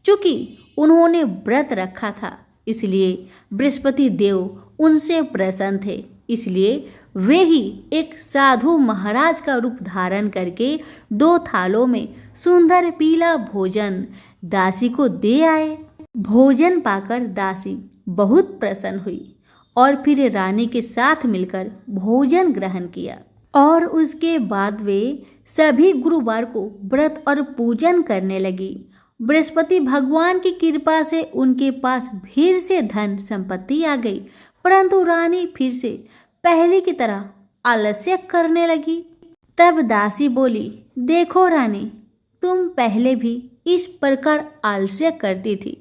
चूंकि उन्होंने व्रत रखा था, इसलिए बृहस्पति देव उनसे प्रसन्न थे, इसलिए वे ही एक साधु महाराज का रूप धारण करके 2 थालों में सुंदर पीला भोजन दासी को दे आए। भोजन पाकर दासी बहुत प्रसन्न हुई और फिर रानी के साथ मिलकर भोजन ग्रहण किया और उसके बाद वे सभी गुरुवार को व्रत और पूजन करने लगी। बृहस्पति भगवान की कृपा से उनके पास फिर से धन संपत्ति आ गई, परंतु रानी फिर से पहले की तरह आलस्य करने लगी। तब दासी बोली, देखो रानी, तुम पहले भी इस प्रकार आलस्य करती थी,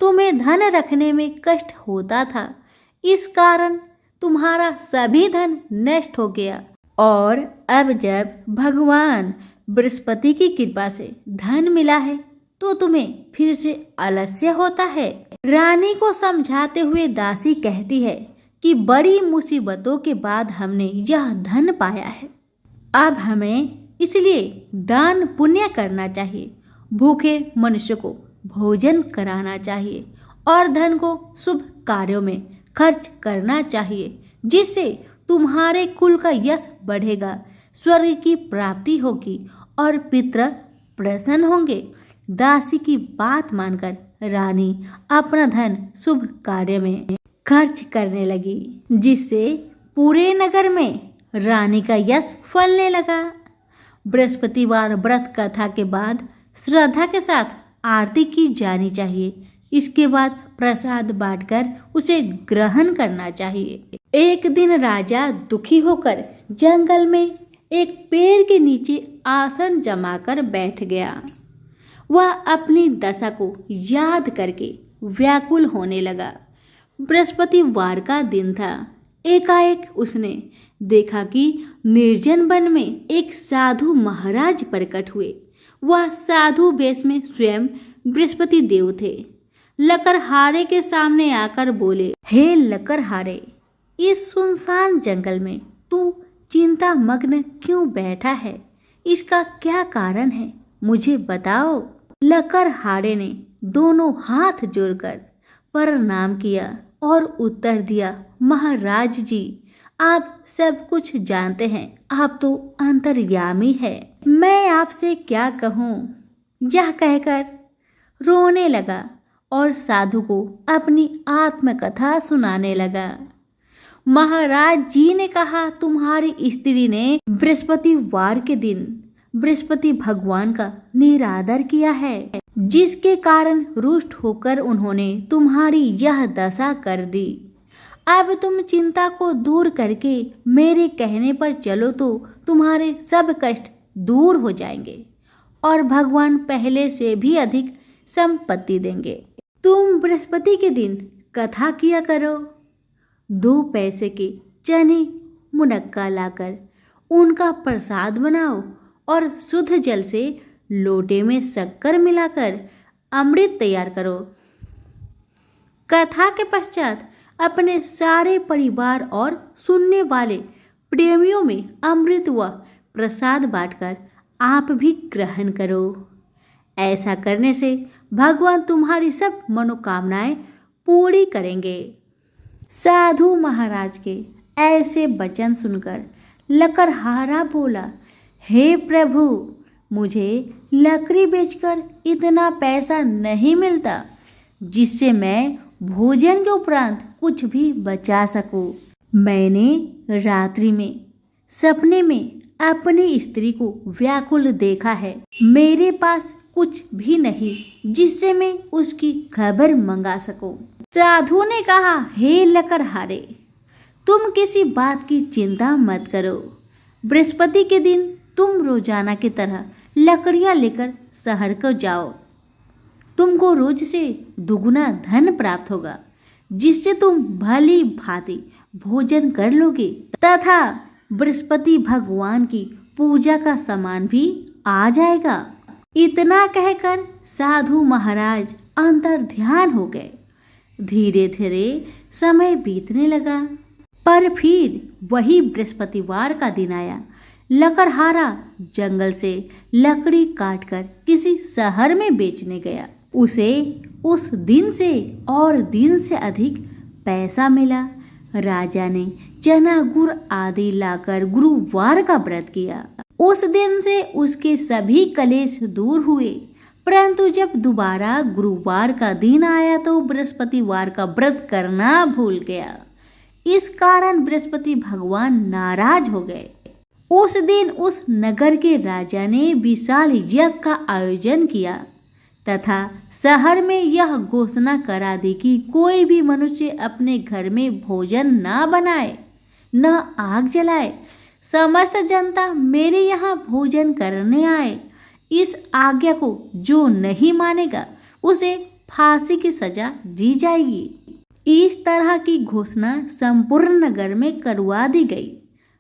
तुम्हें धन रखने में कष्ट होता था, इस कारण तुम्हारा सभी धन नष्ट हो गया और अब जब भगवान बृहस्पति की कृपा से धन मिला है तो तुम्हें फिर से आलस्य होता है। रानी को समझाते हुए दासी कहती है कि बड़ी मुसीबतों के बाद हमने यह धन पाया है, अब हमें इसलिए दान पुण्य करना चाहिए, भूखे मनुष्य को भोजन कराना चाहिए और धन को शुभ कार्यों में खर्च करना चाहिए, जिससे तुम्हारे कुल का यश बढ़ेगा, स्वर्ग की प्राप्ति होगी और पितृ प्रसन्न होंगे। दासी की बात मानकर रानी अपना धन शुभ कार्य में खर्च करने लगी, जिससे पूरे नगर में रानी का यश फलने लगा। बृहस्पतिवार व्रत कथा के बाद श्रद्धा के साथ आरती की जानी चाहिए, इसके बाद प्रसाद बांटकर उसे ग्रहण करना चाहिए। एक दिन राजा दुखी होकर जंगल में एक पेड़ के नीचे आसन जमाकर बैठ गया। वह अपनी दशा को याद करके व्याकुल होने लगा। बृहस्पतिवार का दिन था। एकाएक उसने देखा कि निर्जन वन में एक साधु महाराज प्रकट हुए। वह साधु वेश में स्वयं बृहस्पति देव थे। लकड़हारे के सामने आकर बोले, हे लकड़हारे, इस सुनसान जंगल में तू चिंता मग्न क्यों बैठा है? इसका क्या कारण है, मुझे बताओ। लकड़हारे ने दोनों हाथ जोड़कर प्रणाम किया और उत्तर दिया, महाराज जी, आप सब कुछ जानते हैं, आप तो अंतर्यामी है, मैं आपसे क्या कहूँ। यह कहकर रोने लगा और साधु को अपनी आत्मकथा सुनाने लगा। महाराज जी ने कहा, तुम्हारी स्त्री ने बृहस्पतिवार के दिन बृहस्पति भगवान का निरादर किया है, जिसके कारण रुष्ट होकर उन्होंने तुम्हारी यह दशा कर दी। अब तुम चिंता को दूर करके मेरे कहने पर चलो तो तुम्हारे सब कष्ट दूर हो जाएंगे और भगवान पहले से भी अधिक संपत्ति देंगे। तुम बृहस्पति के दिन कथा किया करो। 2 पैसे के चने मुनक्का लाकर उनका प्रसाद बनाओ और शुद्ध जल से लोटे में शक्कर मिलाकर अमृत तैयार करो। कथा के पश्चात अपने सारे परिवार और सुनने वाले प्रेमियों में अमृत व प्रसाद बांटकर आप भी ग्रहण करो। ऐसा करने से भगवान तुम्हारी सब मनोकामनाएं पूरी करेंगे। साधु महाराज के ऐसे वचन सुनकर लकड़हारा बोला, हे प्रभु, मुझे लकड़ी बेचकर इतना पैसा नहीं मिलता जिससे मैं भोजन के उपरांत कुछ भी बचा सकूं। मैंने रात्रि में सपने में अपनी स्त्री को व्याकुल देखा है। मेरे पास कुछ भी नहीं जिससे मैं उसकी खबर मंगा सकूं। साधु ने कहा, हे लकड़हारे, तुम किसी बात की चिंता मत करो। बृहस्पति के दिन तुम रोजाना की तरह लकड़ियां लेकर शहर को जाओ। तुमको रोज से दुगुना धन प्राप्त होगा, जिससे तुम भली भांति भोजन कर लोगे तथा बृहस्पति भगवान की पूजा का सामान भी आ जाएगा। इतना कहकर साधु महाराज अंतर ध्यान हो गए। धीरे धीरे समय बीतने लगा, पर फिर वही बृहस्पतिवार का दिन आया। लकड़हारा जंगल से लकड़ी काटकर किसी शहर में बेचने गया। उसे उस दिन से और दिन से अधिक पैसा मिला। राजा ने चना गुड़ आदि लाकर गुरुवार का व्रत किया। उस दिन से उसके सभी कलेश दूर हुए। परंतु जब दोबारा गुरुवार का दिन आया तो बृहस्पतिवार का व्रत करना भूल गया। इस कारण बृहस्पति भगवान नाराज हो गए। उस दिन उस नगर के राजा ने विशाल यज्ञ का आयोजन किया तथा शहर में यह घोषणा करा दी कि कोई भी मनुष्य अपने घर में भोजन न बनाए, न आग जलाए। समस्त जनता मेरे यहाँ भोजन करने आए। इस आज्ञा को जो नहीं मानेगा उसे फांसी की सजा दी जाएगी। इस तरह की घोषणा संपूर्ण नगर में करवा दी गई।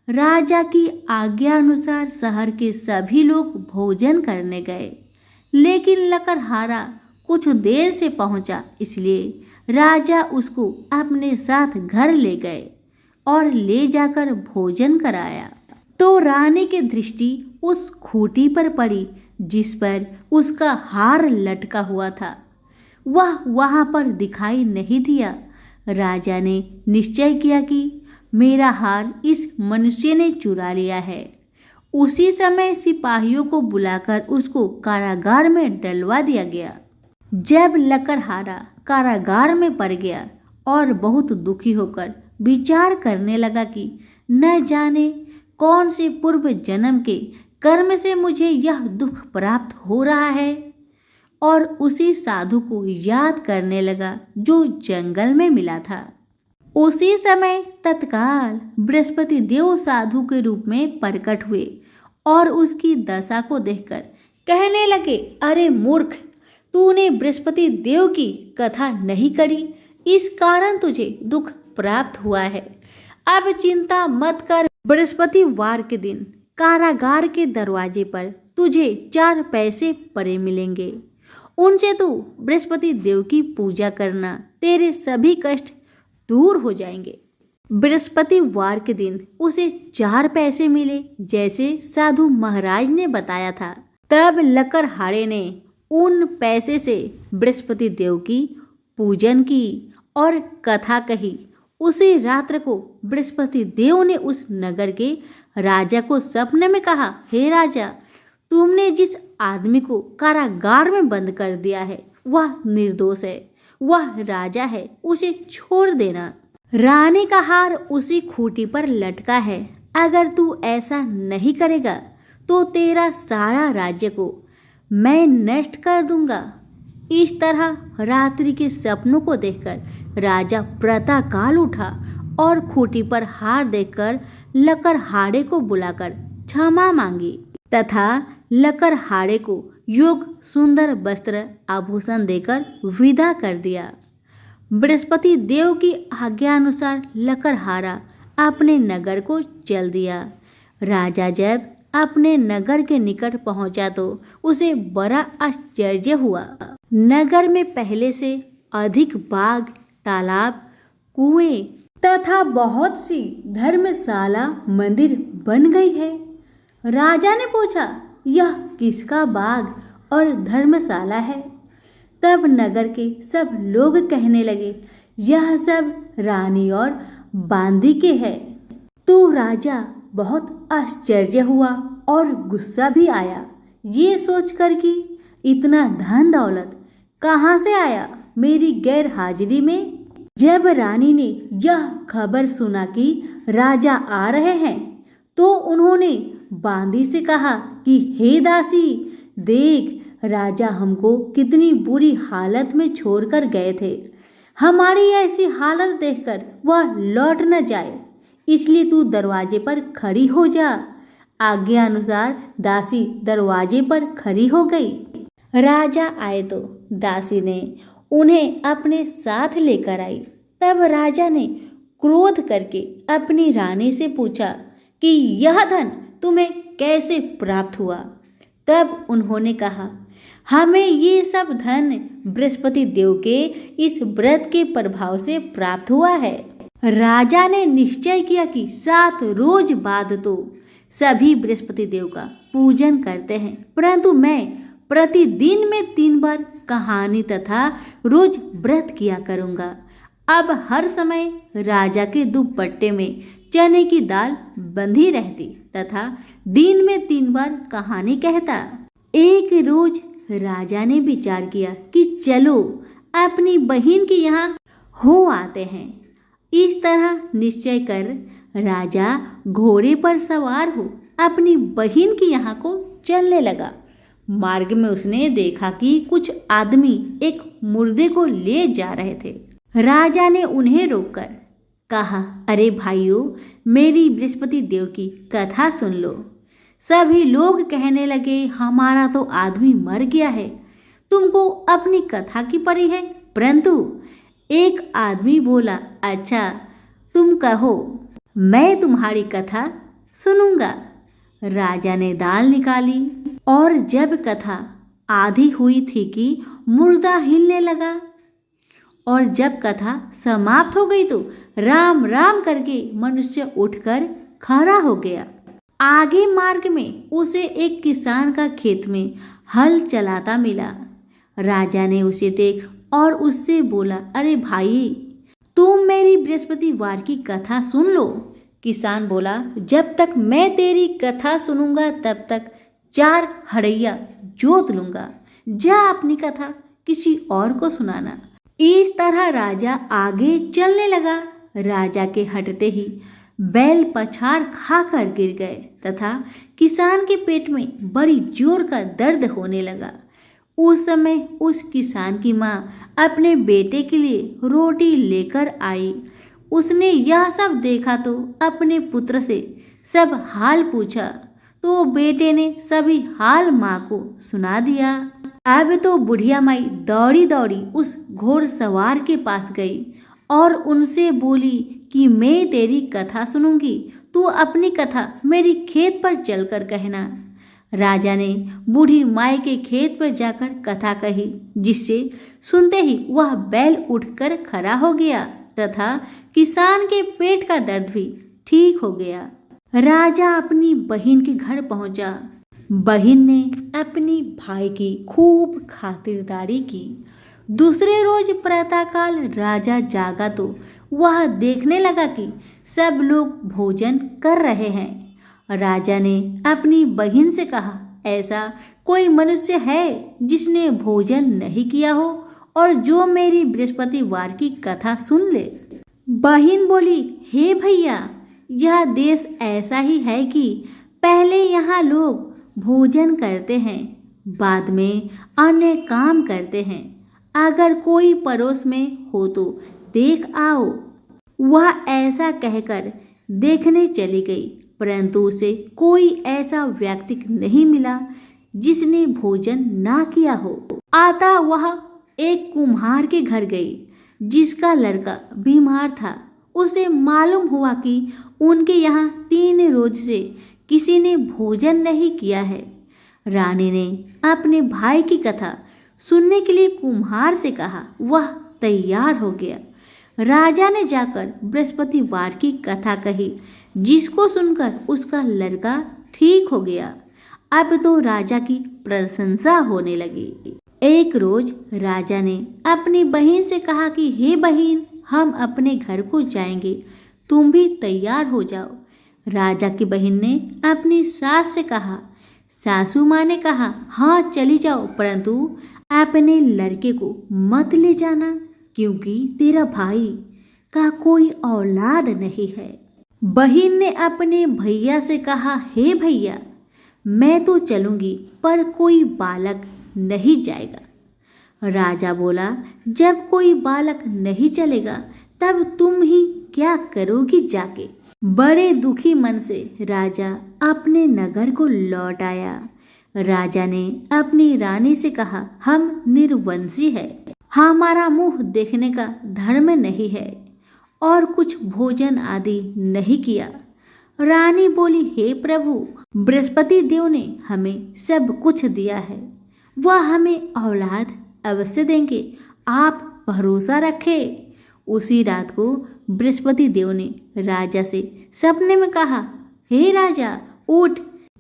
राजा की आज्ञा अनुसार शहर के सभी लोग भोजन करने गए, लेकिन लकड़हारा कुछ देर से पहुंचा, इसलिए राजा उसको अपने साथ घर ले गए और ले जाकर भोजन कराया। तो रानी की दृष्टि उस खूंटी पर पड़ी जिस पर उसका हार लटका हुआ था। वह वहां पर दिखाई नहीं दिया। राजा ने निश्चय किया कि मेरा हार इस मनुष्य ने चुरा लिया है। उसी समय सिपाहियों को बुलाकर उसको कारागार में डलवा दिया गया। जब लकड़हारा कारागार में पड़ गया और बहुत दुखी होकर विचार करने लगा कि न जाने कौन से पूर्व जन्म के कर्म से मुझे यह दुख प्राप्त हो रहा है, और उसी साधु को याद करने लगा जो जंगल में मिला था। उसी समय तत्काल बृहस्पति देव साधु के रूप में प्रकट हुए और उसकी दशा को देखकर कहने लगे, अरे मूर्ख, तूने बृहस्पति देव की कथा नहीं करी, इस कारण तुझे दुख प्राप्त हुआ है। अब चिंता मत कर। बृहस्पतिवार के दिन कारागार के दरवाजे पर तुझे 4 पैसे पड़े मिलेंगे। उनसे तू बृहस्पति देव की पूजा करना, तेरे सभी कष्ट दूर हो जाएंगे। बृहस्पतिवार के दिन उसे 4 पैसे मिले, जैसे साधु महाराज ने बताया था। तब लकड़हारे ने उन पैसे से बृहस्पति देव की पूजन की और कथा कही। उसी रात्र को बृहस्पति देव ने उस नगर के राजा को सपने में कहा, हे राजा, तुमने जिस आदमी को कारागार में बंद कर दिया है वह निर्दोष है, वह राजा है, उसे छोड़ देना। रानी का हार उसी खूंटी पर लटका है। अगर तू ऐसा नहीं करेगा तो तेरा सारा राज्य को मैं नष्ट कर दूंगा। इस तरह रात्रि के सपनों को देखकर राजा प्रातःकाल उठा और खूंटी पर हार देखकर लकड़हारे को बुलाकर क्षमा मांगी तथा लकड़हारे को योग सुंदर वस्त्र आभूषण देकर विदा कर दिया। बृहस्पति देव की आज्ञा अनुसार लकड़हारा अपने नगर को चल दिया। राजा जब अपने नगर के निकट पहुंचा तो उसे बड़ा आश्चर्य हुआ। नगर में पहले से अधिक बाग, तालाब, कुएं तथा बहुत सी धर्मशाला, मंदिर बन गई है। राजा ने पूछा, यह किसका बाग और धर्मशाला है? तब नगर के सब लोग कहने लगे, यह सब रानी और बांदी के है। तो राजा बहुत आश्चर्य हुआ और गुस्सा भी आया, ये सोचकर कि इतना धन दौलत कहाँ से आया मेरी गैर हाजिरी में। जब रानी ने यह खबर सुना कि राजा आ रहे हैं तो उन्होंने बांदी से कहा कि हे दासी, देख, राजा हमको कितनी बुरी हालत में छोड़कर गए थे। हमारी ऐसी हालत देखकर वह लौट न जाए, इसलिए तू दरवाजे पर खड़ी हो जा। आज्ञा अनुसार दासी दरवाजे पर खड़ी हो गई। राजा आए तो दासी ने उन्हें अपने साथ लेकर आई। तब राजा ने क्रोध करके अपनी रानी से पूछा कि यह धन तुम्हें कैसे प्राप्त हुआ? तब उन्होंने कहा, हमें ये सब धन बृहस्पति देव के इस व्रत के प्रभाव से प्राप्त हुआ है। राजा ने निश्चय किया कि 7 रोज बाद तो सभी बृहस्पति देव का पूजन करते हैं, परंतु मैं प्रतिदिन में 3 बार कहानी तथा रोज व्रत किया करूंगा। अब हर समय राजा के दुपट्टे में चने की दाल बंधी रहती तथा दिन में 3 बार कहानी कहता। एक रोज राजा ने विचार किया कि चलो अपनी बहन के यहाँ हो आते हैं। इस तरह निश्चय कर राजा घोड़े पर सवार हो अपनी बहन के यहाँ को चलने लगा। मार्ग में उसने देखा कि कुछ आदमी एक मुर्दे को ले जा रहे थे। राजा ने उन्हें रोककर कहा, अरे भाइयों, मेरी बृहस्पति देव की कथा सुन लो। सभी लोग कहने लगे, हमारा तो आदमी मर गया है, तुमको अपनी कथा की पड़ी है। परंतु एक आदमी बोला, अच्छा तुम कहो, मैं तुम्हारी कथा सुनूंगा। राजा ने दाल निकाली और जब कथा आधी हुई थी कि मुर्दा हिलने लगा और जब कथा समाप्त हो गई तो राम राम करके मनुष्य उठकर खड़ा हो गया। आगे मार्ग में उसे एक किसान का खेत में हल चलाता मिला। राजा ने उसे देख और उससे बोला, अरे भाई, तुम मेरी बृहस्पतिवार की कथा सुन लो। किसान बोला, जब तक मैं तेरी कथा सुनूंगा तब तक 4 हड़ैया जोत लूंगा। जा अपनी कथा किसी और को सुनाना। इस तरह राजा आगे चलने लगा। राजा के हटते ही बैल पछाड़ खाकर गिर गए तथा किसान के पेट में बड़ी जोर का दर्द होने लगा। उस समय उस किसान की माँ अपने बेटे के लिए रोटी लेकर आई। उसने यह सब देखा तो अपने पुत्र से सब हाल पूछा, तो बेटे ने सभी हाल माँ को सुना दिया। अब तो बुढ़िया माई दौड़ी दौड़ी उस घोड़ सवार के पास गई और उनसे बोली कि मैं तेरी कथा सुनूंगी, तू अपनी कथा मेरी खेत पर चलकर कहना। राजा ने बूढ़ी माई के खेत पर जाकर कथा कही, जिससे सुनते ही वह बैल उठकर खड़ा हो गया तथा किसान के पेट का दर्द भी ठीक हो गया। राजा अपनी बहन के घर पहुंचा। बहन ने अपनी भाई की खूब खातिरदारी की। दूसरे रोज प्रातःकाल राजा जागा तो वह देखने लगा कि सब लोग भोजन कर रहे हैं। राजा ने अपनी बहन से कहा, ऐसा कोई मनुष्य है जिसने भोजन नहीं किया हो और जो मेरी बृहस्पतिवार की कथा सुन ले। बहन बोली, हे भैया, यह देश ऐसा ही है कि पहले यहाँ लोग भोजन करते हैं, बाद में अन्य काम करते हैं। अगर कोई पड़ोस में हो तो देख आओ। वह ऐसा कहकर देखने चली गई, परंतु उसे कोई ऐसा व्यक्ति नहीं मिला जिसने भोजन ना किया हो। आता वह एक कुम्हार के घर गई जिसका लड़का बीमार था। उसे मालूम हुआ कि उनके यहाँ 3 रोज से किसी ने भोजन नहीं किया है। रानी ने अपने भाई की कथा सुनने के लिए कुम्हार से कहा। वह तैयार हो गया। राजा ने जाकर बृहस्पतिवार की कथा कही, जिसको सुनकर उसका लड़का ठीक हो गया। अब तो राजा की प्रशंसा होने लगी। एक रोज राजा ने अपनी बहन से कहा कि हे बहन, हम अपने घर को जाएंगे, तुम भी तैयार हो जाओ। राजा की बहन ने अपनी सास से कहा। सासू माँ ने कहा, हाँ चली जाओ, परंतु अपने लड़के को मत ले जाना, क्योंकि तेरा भाई का कोई औलाद नहीं है। बहन ने अपने भैया से कहा, हे भैया, मैं तो चलूंगी पर कोई बालक नहीं जाएगा। राजा बोला, जब कोई बालक नहीं चलेगा तब तुम ही क्या करोगी जाके। बड़े दुखी मन से राजा अपने नगर को लौट आया। राजा ने अपनी रानी से कहा, हम निर्वंशी है, हमारा मुंह देखने का धर्म नहीं है और कुछ भोजन आदि नहीं किया। रानी बोली, हे प्रभु, बृहस्पति देव ने हमें सब कुछ दिया है, वह हमें औलाद अवश्य देंगे, आप भरोसा रखें। उसी रात को बृहस्पति देव ने राजा से सपने में कहा, हे राजा, उठ,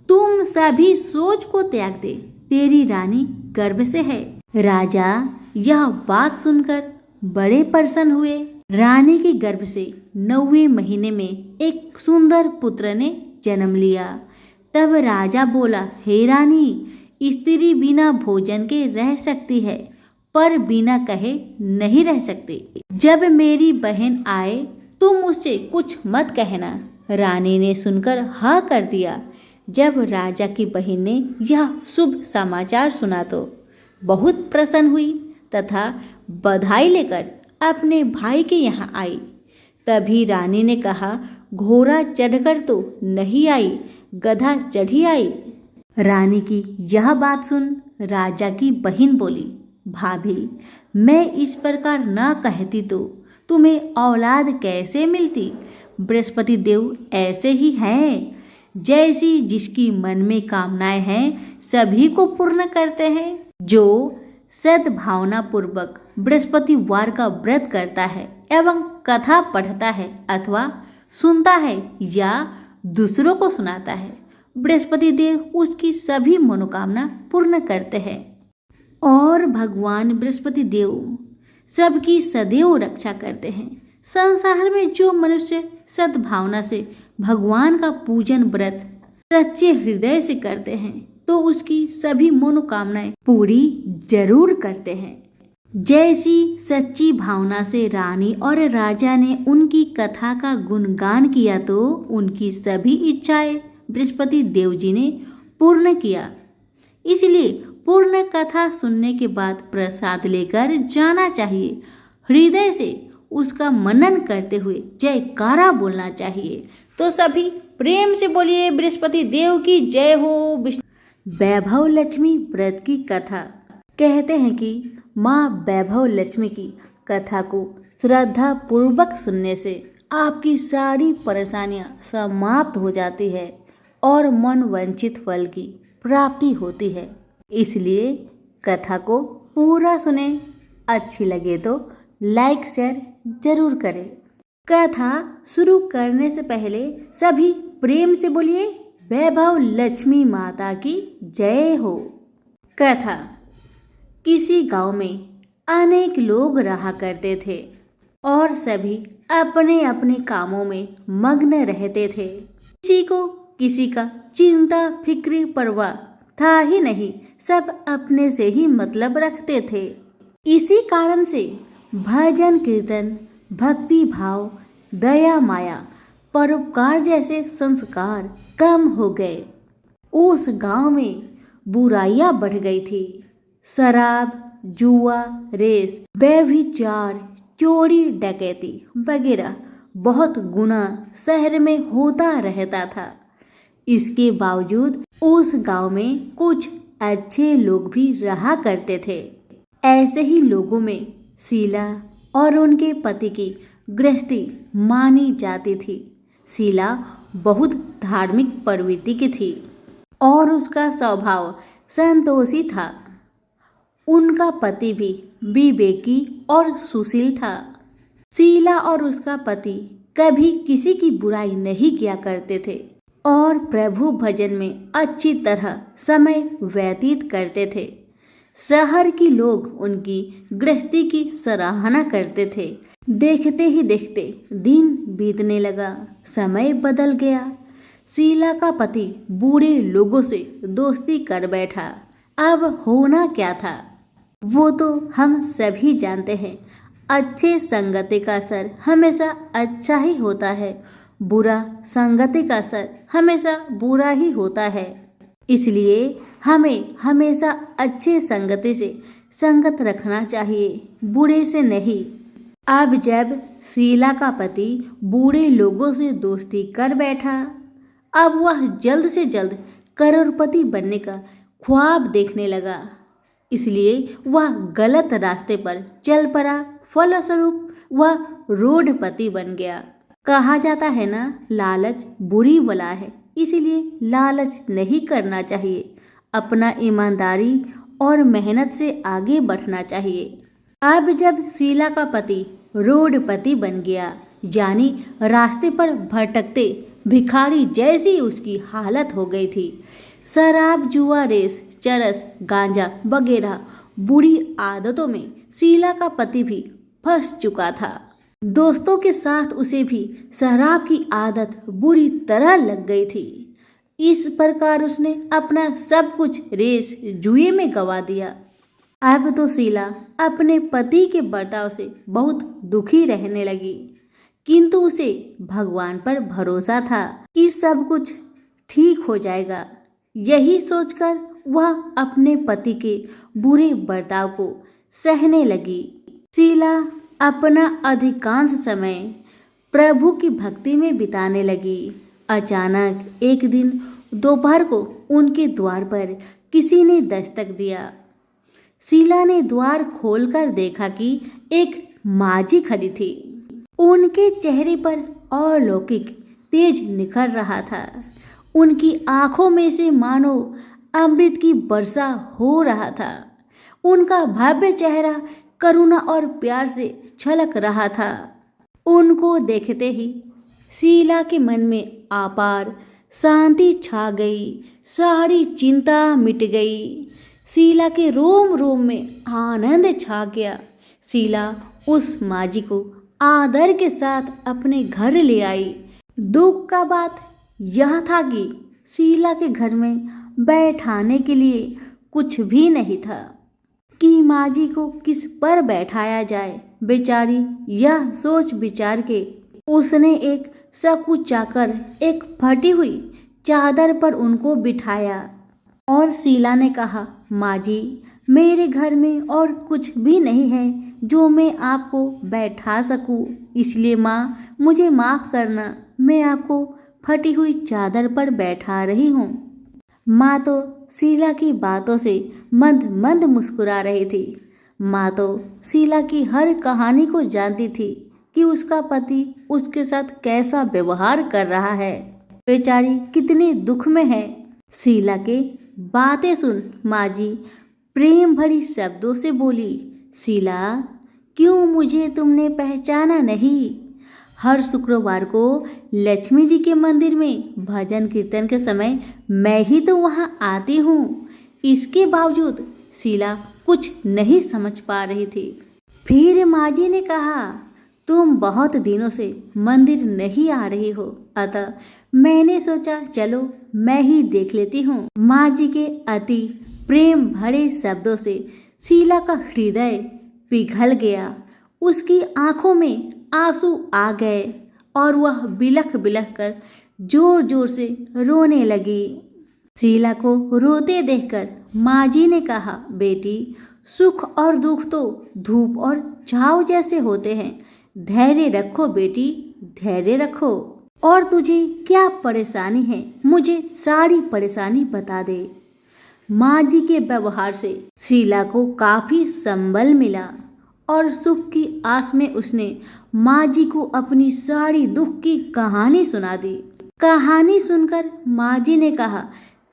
तुम सभी सोच को त्याग दे, तेरी रानी गर्भ से है। राजा यह बात सुनकर बड़े प्रसन्न हुए। रानी के गर्भ से 9वें महीने में एक सुंदर पुत्र ने जन्म लिया। तब राजा बोला, हे रानी, स्त्री बिना भोजन के रह सकती है, पर बिना कहे नहीं रह सकती। जब मेरी बहन आए तुम उससे कुछ मत कहना। रानी ने सुनकर हाँ कर दिया। जब राजा की बहन ने यह शुभ समाचार सुना तो बहुत प्रसन्न हुई तथा बधाई लेकर अपने भाई के यहाँ आई। तभी रानी ने कहा, घोड़ा चढ़कर तो नहीं आई, गधा चढ़ी आई। रानी की यह बात सुन राजा की बहन बोली, भाभी, मैं इस प्रकार न कहती तो तुम्हें औलाद कैसे मिलती। बृहस्पति देव ऐसे ही हैं, जैसी जिसकी मन में कामनाएं हैं सभी को पूर्ण करते हैं। जो सद्भावना पूर्वक बृहस्पतिवार का व्रत करता है एवं कथा पढ़ता है अथवा सुनता है या दूसरों को सुनाता है, बृहस्पति देव उसकी सभी मनोकामना पूर्ण करते हैं। और भगवान बृहस्पति देव सबकी सदैव रक्षा करते हैं। संसार में जो मनुष्य सद्भावना से भगवान का पूजन व्रत सच्चे हृदय से करते हैं तो उसकी सभी मनोकामनाएं पूरी जरूर करते हैं। जैसी सच्ची भावना से रानी और राजा ने उनकी कथा का गुणगान किया तो उनकी सभी इच्छाएं बृहस्पति देव जी ने पूर्ण किया। इसलिए पूर्ण कथा सुनने के बाद प्रसाद लेकर जाना चाहिए। हृदय से उसका मनन करते हुए जयकारा बोलना चाहिए। तो सभी प्रेम से बोलिए, बृहस्पति देव की जय हो। वैभव लक्ष्मी व्रत की कथा। कहते हैं कि माँ वैभव लक्ष्मी की कथा को श्रद्धा पूर्वक सुनने से आपकी सारी परेशानियां समाप्त हो जाती है और मन वांछित फल की प्राप्ति होती है। इसलिए कथा को पूरा सुने। अच्छी लगे तो लाइक शेयर जरूर करें। कथा शुरू करने से पहले सभी प्रेम से बोलिए, वैभव लक्ष्मी माता की जय हो। कथा। किसी गांव में अनेक लोग रहा करते थे और सभी अपने अपने कामों में मग्न रहते थे। किसी को किसी का चिंता फिक्र परवाह था ही नहीं, सब अपने से ही मतलब रखते थे। इसी कारण से भजन कीर्तन, भक्ति भाव, दया माया, परोपकार जैसे संस्कार कम हो गए। उस गांव में बुराइयां बढ़ गई थी। शराब, जुआ, रेस, व्यभिचार, चोरी डकैती वगैरह बहुत गुना शहर में होता रहता था। इसके बावजूद उस गांव में कुछ अच्छे लोग भी रहा करते थे। ऐसे ही लोगों में शीला और उनके पति की गृहस्थी मानी जाती थी। शीला बहुत धार्मिक प्रवृत्ति की थी और उसका स्वभाव संतोषी था। उनका पति भी विवेकी और सुशील था। शीला और उसका पति कभी किसी की बुराई नहीं किया करते थे और प्रभु भजन में अच्छी तरह समय व्यतीत करते थे। शहर के लोग उनकी गृहस्थी की सराहना करते थे। देखते ही देखते दिन बीतने लगा, समय बदल गया। शीला का पति बूढ़े लोगों से दोस्ती कर बैठा। अब होना क्या था वो तो हम सभी जानते हैं। अच्छे संगति का असर हमेशा अच्छा ही होता है, बुरा संगति का असर हमेशा बुरा ही होता है। इसलिए हमें हमेशा अच्छे संगति से संगत रखना चाहिए, बुरे से नहीं। अब जब शीला का पति बूढ़े लोगों से दोस्ती कर बैठा, अब वह जल्द से जल्द करोड़पति बनने का ख्वाब देखने लगा। इसलिए वह गलत रास्ते पर चल पड़ा। फलस्वरूप वह रोडपति बन गया। कहा जाता है ना, लालच बुरी बला है, इसलिए लालच नहीं करना चाहिए। अपना ईमानदारी और मेहनत से आगे बढ़ना चाहिए। अब जब शीला का पति रोडपति बन गया, यानी रास्ते पर भटकते भिखारी जैसी उसकी हालत हो गई थी। शराब, जुआ, रेस, चरस, गांजा वगैरह बुरी आदतों में शीला का पति भी फंस चुका था। दोस्तों के साथ उसे भी शराब की आदत बुरी तरह लग गई थी। इस प्रकार उसने अपना सब कुछ रेस जुए में गंवा दिया। अब तो शीला अपने पति के बर्ताव से बहुत दुखी रहने लगी, किंतु उसे भगवान पर भरोसा था कि सब कुछ ठीक हो जाएगा। यही सोचकर वह अपने पति के बुरे बर्ताव को सहने लगी। शीला अपना अधिकांश समय प्रभु की भक्ति में बिताने लगी। अचानक एक दिन दोपहर को उनके द्वार पर किसी ने दस्तक दिया। शीला ने द्वार खोलकर देखा कि एक माजी खड़ी थी। उनके चेहरे पर अलौकिक तेज निखर रहा था। उनकी आंखों में से मानो अमृत की वर्षा हो रहा था। उनका भव्य चेहरा करुणा और प्यार से छलक रहा था। उनको देखते ही शीला के मन में अपार शांति छा गई। सारी चिंता मिट गई। शीला के रोम रोम में आनंद छा गया। शीला उस माजी को आदर के साथ अपने घर ले आई। दुख का बात यह था कि शीला के घर में बैठाने के लिए कुछ भी नहीं था कि माजी को किस पर बैठाया जाए। बेचारी यह सोच विचार के उसने एक सकुचाकर एक फटी हुई चादर पर उनको बिठाया और शीला ने कहा, माजी, मेरे घर में और कुछ भी नहीं है जो मैं आपको बैठा सकूं, इसलिए माँ मुझे माफ करना, मैं आपको फटी हुई चादर पर बैठा रही हूँ। माँ तो शीला की बातों से मंद मंद मुस्कुरा रही थी। माँ तो शीला की हर कहानी को जानती थी कि उसका पति उसके साथ कैसा व्यवहार कर रहा है। बेचारी कितने दुख में है। शीला के बातें सुन माजी प्रेम भरी शब्दों से बोली, शीला, क्यों मुझे तुमने पहचाना नहीं? हर शुक्रवार को लक्ष्मी जी के मंदिर में भजन कीर्तन के समय मैं ही तो वहाँ आती हूँ। इसके बावजूद शीला कुछ नहीं समझ पा रही थी। फिर माजी ने कहा, तुम बहुत दिनों से मंदिर नहीं आ रही हो, अतः मैंने सोचा चलो मैं ही देख लेती हूँ। माजी के अति प्रेम भरे शब्दों से शीला का हृदय पिघल गया। उसकी आंखों में आंसू आ गए और वह बिलख बिलख कर जोर जोर से रोने लगी। शीला को रोते देखकर माजी ने कहा, बेटी, सुख और दुख तो धूप और छाव जैसे होते हैं। धैर्य रखो बेटी, धैर्य रखो। और तुझे क्या परेशानी है, मुझे सारी परेशानी बता दे। माजी के व्यवहार से शीला को काफी संबल मिला और सुख की आस में उसने माजी को अपनी सारी दुख की कहानी सुना दी। कहानी सुनकर माजी ने कहा,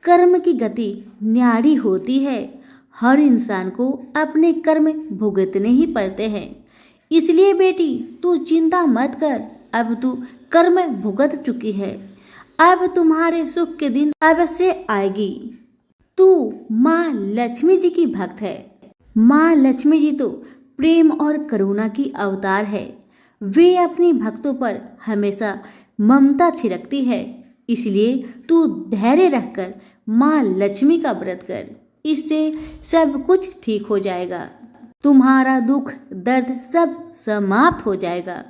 कर्म की गति न्यारी होती है। हर इंसान को अपने कर्म भुगतने ही पड़ते हैं। इसलिए बेटी, तू चिंता मत कर, अब तू कर्म भुगत चुकी है। अब तुम्हारे सुख के दिन अवश्य आएगी। तू माँ लक्ष्मी जी की भक्त है। माँ लक्ष्मी जी तो प्रेम और करुणा की अवतार है। वे अपनी भक्तों पर हमेशा ममता छिड़कती है। इसलिए तू धैर्य रखकर माँ लक्ष्मी का व्रत कर, इससे सब कुछ ठीक हो जाएगा। तुम्हारा दुख दर्द सब समाप्त हो जाएगा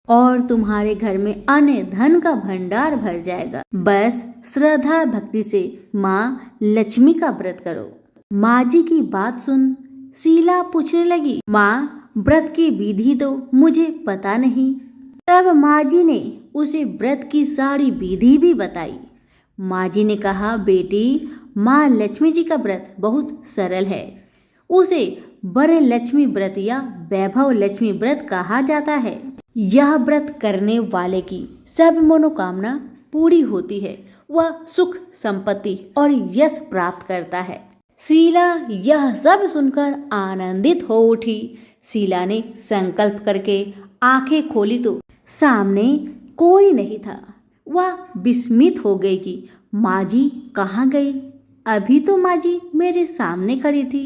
और तुम्हारे घर में अन्न धन का भंडार भर जाएगा। बस श्रद्धा भक्ति से माँ लक्ष्मी का व्रत करो। माजी की बात सुन शीला पूछने लगी, माँ, व्रत की विधि तो मुझे पता नहीं। तब माजी ने उसे व्रत की सारी विधि भी बताई। माजी ने कहा, बेटी, माँ लक्ष्मी जी का व्रत बहुत सरल है। उसे वर लक्ष्मी व्रत या वैभव लक्ष्मी व्रत कहा जाता है। यह व्रत करने वाले की सब मनोकामना पूरी होती है। वह सुख संपत्ति और यश प्राप्त करता है। शीला यह सब सुनकर आनंदित हो उठी। शीला ने संकल्प करके आंखें खोली तो सामने कोई नहीं था। वह विस्मित हो गई कि माजी कहाँ गई? अभी तो माजी मेरे सामने खड़ी थी।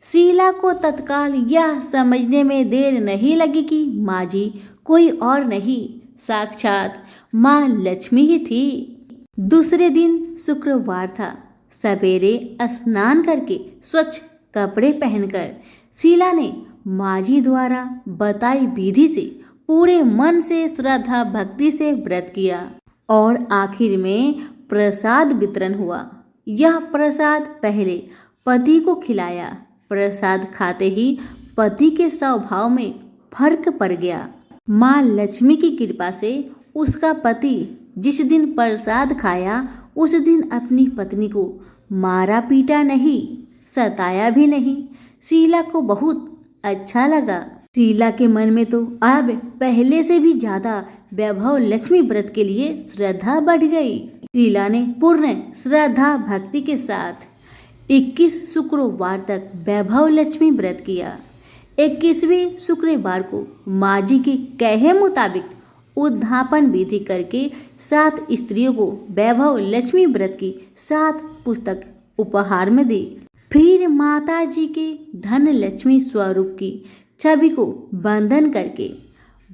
शीला को तत्काल यह समझने में देर नहीं लगी कि माजी कोई और नहीं, साक्षात माँ लक्ष्मी ही थी। दूसरे दिन शुक्रवार था। सवेरे स्नान करके स्वच्छ कपड़े पहनकर शीला ने माँ जी द्वारा बताई विधि से पूरे मन से श्रद्धा भक्ति से व्रत किया और आखिर में प्रसाद वितरण हुआ। यह प्रसाद पहले पति को खिलाया। प्रसाद खाते ही पति के स्वभाव में फर्क पड़ गया। माँ लक्ष्मी की कृपा से उसका पति जिस दिन प्रसाद खाया उस दिन अपनी पत्नी को मारा पीटा नहीं, सताया भी नहीं। शीला को बहुत अच्छा लगा। शीला के मन में तो अब पहले से भी ज्यादा वैभव लक्ष्मी व्रत के लिए श्रद्धा बढ़ गई। शीला ने पूर्ण श्रद्धा भक्ति के साथ 21 शुक्रवार तक वैभव लक्ष्मी व्रत किया। 21वें शुक्रवार को माँ जी के कहे मुताबिक उद्धापन विधि करके 7 स्त्रियों को वैभव लक्ष्मी व्रत की 7 पुस्तक उपहार में दी। फिर माता जी के धन लक्ष्मी स्वरूप की छवि को बंधन करके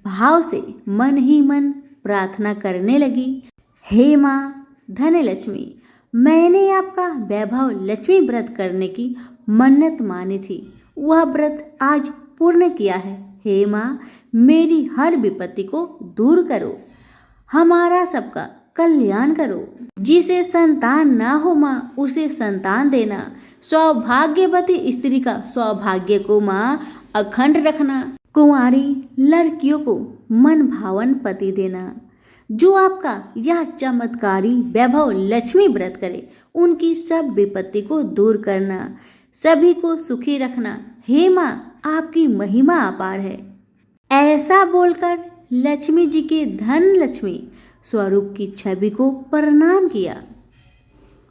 भाव से मन ही मन प्रार्थना करने लगी। हे माँ धन लक्ष्मी, मैंने आपका वैभव लक्ष्मी व्रत करने की मन्नत मानी थी, वह व्रत आज पूर्ण किया है। हे माँ, मेरी हर विपत्ति को दूर करो, हमारा सबका कल्याण करो। जिसे संतान ना हो माँ उसे संतान देना। सौभाग्यवती स्त्री का सौभाग्य को माँ अखंड रखना। कुंवारी लड़कियों को मन भावन पति देना। जो आपका यह चमत्कारी वैभव लक्ष्मी व्रत करे उनकी सब विपत्ति को दूर करना, सभी को सुखी रखना। हे माँ, आपकी महिमा अपार है। ऐसा बोलकर लक्ष्मी जी के धन लक्ष्मी स्वरूप की छवि को प्रणाम किया।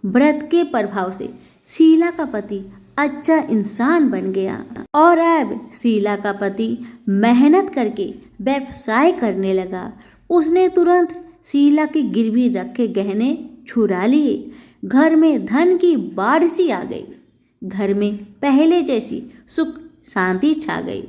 व्रत के प्रभाव से शीला का पति अच्छा इंसान बन गया और अब शीला का पति मेहनत करके व्यवसाय करने लगा। उसने तुरंत शीला की गिरवी रखे गहने छुड़ा लिए। घर में धन की बाढ़ सी आ गई। घर में पहले जैसी सुख शांति छा गई।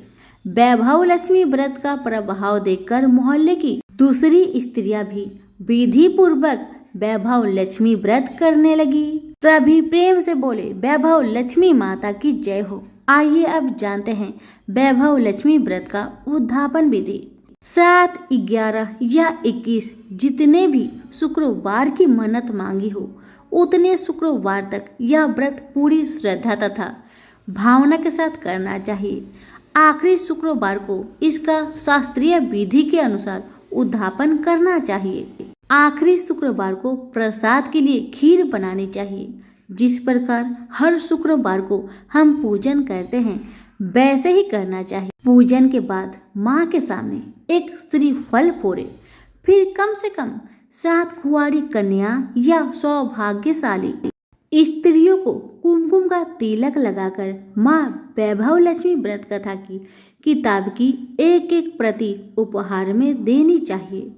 वैभव लक्ष्मी व्रत का प्रभाव देखकर मोहल्ले की दूसरी स्त्रियां भी विधि पूर्वक वैभव लक्ष्मी व्रत करने लगी। सभी प्रेम से बोले, वैभव लक्ष्मी माता की जय हो। आइए अब जानते हैं वैभव लक्ष्मी व्रत का उद्धापन विधि। 7, 11 या 21 जितने भी शुक्रवार की मन्नत मांगी हो उतने शुक्रवार तक यह व्रत पूरी श्रद्धा तथा भावना के साथ करना चाहिए। आखिरी शुक्रवार को इसका शास्त्रीय विधि के अनुसार उद्धापन करना चाहिए। आखिरी शुक्रवार को प्रसाद के लिए खीर बनानी चाहिए। जिस प्रकार हर शुक्रवार को हम पूजन करते हैं वैसे ही करना चाहिए। पूजन के बाद माँ के सामने एक श्रीफल फोड़े। फिर कम से कम 7 कुंवारी कन्या या सौभाग्यशाली स्त्रियों को कुमकुम का तिलक लगाकर माँ वैभव लक्ष्मी व्रत कथा की किताब की एक प्रति उपहार में देनी चाहिए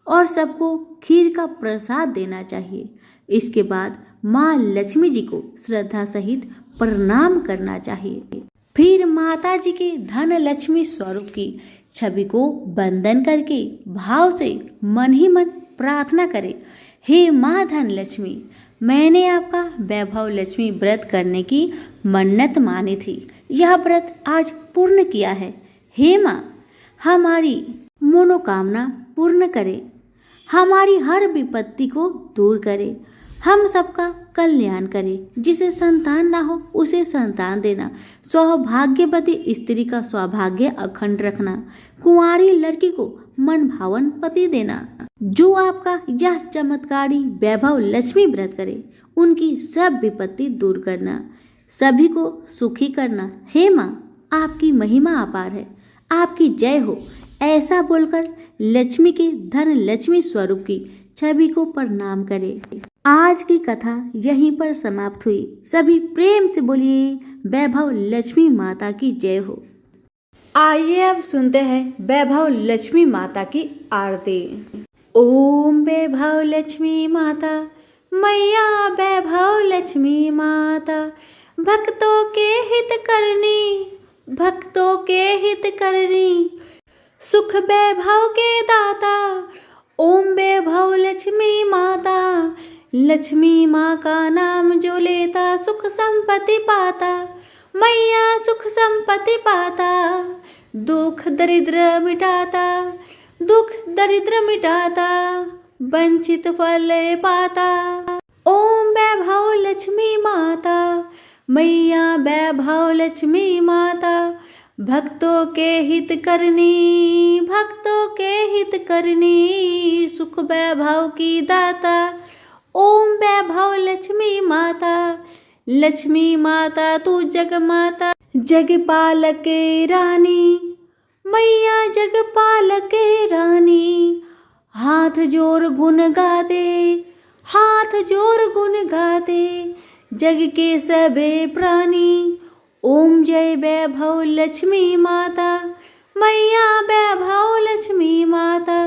और सबको खीर का प्रसाद देना चाहिए। इसके बाद माँ लक्ष्मी जी को श्रद्धा सहित प्रणाम करना चाहिए। फिर माता जी के धन लक्ष्मी स्वरूप की छवि को बंधन करके भाव से मन ही मन प्रार्थना करें। हे माँ धन लक्ष्मी, मैंने आपका वैभव लक्ष्मी व्रत करने की मन्नत मानी थी, यह व्रत आज पूर्ण किया है। हे माँ, हमारी मनोकामना पूर्ण करे, हमारी हर विपत्ति को दूर करे, हम सबका कल्याण करे। जिसे संतान ना हो उसे संतान देना, सौभाग्यवती स्त्री का सौभाग्य अखंड रखना, कुंवारी लड़की को मन भावन पति देना। जो आपका यह चमत्कारी वैभव लक्ष्मी व्रत करे उनकी सब विपत्ति दूर करना, सभी को सुखी करना। हे माँ, आपकी महिमा अपार है, आपकी जय हो। ऐसा बोलकर लक्ष्मी के धन लक्ष्मी स्वरूप की छवि को प्रणाम करें। आज की कथा यहीं पर समाप्त हुई। सभी प्रेम से बोलिए, वैभव लक्ष्मी माता की जय हो। आइए अब सुनते हैं वैभव लक्ष्मी माता की आरती। ओम वैभव लक्ष्मी माता, मैया वैभव लक्ष्मी माता, भक्तों के हित करनी, भक्तों के हित करनी, सुख वैभव के दाता, ओम वैभव लक्ष्मी माता। लक्ष्मी माँ का नाम जो लेता सुख संपत्ति पाता, मैया सुख संपत्ति पाता। दुख दरिद्र मिटाता, दुख दरिद्र मिटाता, वंचित फल पाता। ओम वैभव लक्ष्मी माता, मैया वैभव लक्ष्मी माता। भक्तों के हित करनी, भक्तों के हित करनी, सुख वैभव की दाता। ओम वैभव लक्ष्मी माता। लक्ष्मी माता तू जग माता, जग पालक रानी, मैया जग पालक रानी। हाथ जोड़ गुण गाते, हाथ जोड़ गुण गाते, जग के सबे प्राणी। ओम जय वैभव लक्ष्मी माता, मैया वैभव लक्ष्मी माता।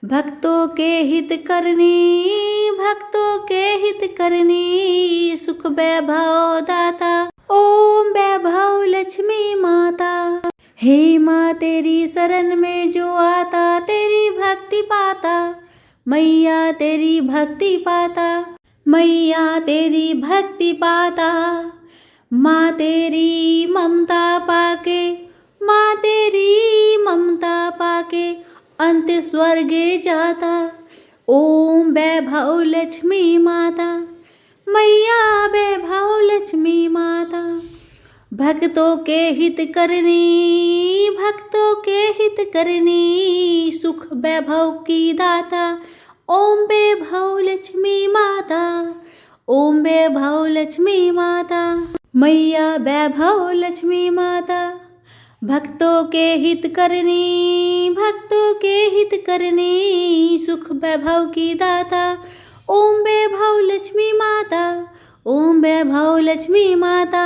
भक्तों के हित करनी, भक्तों के हित करनी, सुख वैभव दाता। ओम वैभव लक्ष्मी माता। हे माँ तेरी शरण में जो आता, तेरी भक्ति पाता, मैया तेरी भक्ति पाता, मैया तेरी भक्ति पाता। माँ तेरी ममता पाके, माँ तेरी ममता पाके, अंत स्वर्गे जाता। ओम वैभव लक्ष्मी माता, मैया वैभव लक्ष्मी माता। भक्तों के हित करनी, भक्तों के हित करनी, सुख वैभव की दाता। ओम वैभव लक्ष्मी माता, ओम वैभव लक्ष्मी माता, मैया वैभव लक्ष्मी माता। भक्तों के हित करनी, भक्तों के हित करनी, सुख वैभव की दाता। ओम वैभव लक्ष्मी माता, ओम वैभव लक्ष्मी माता।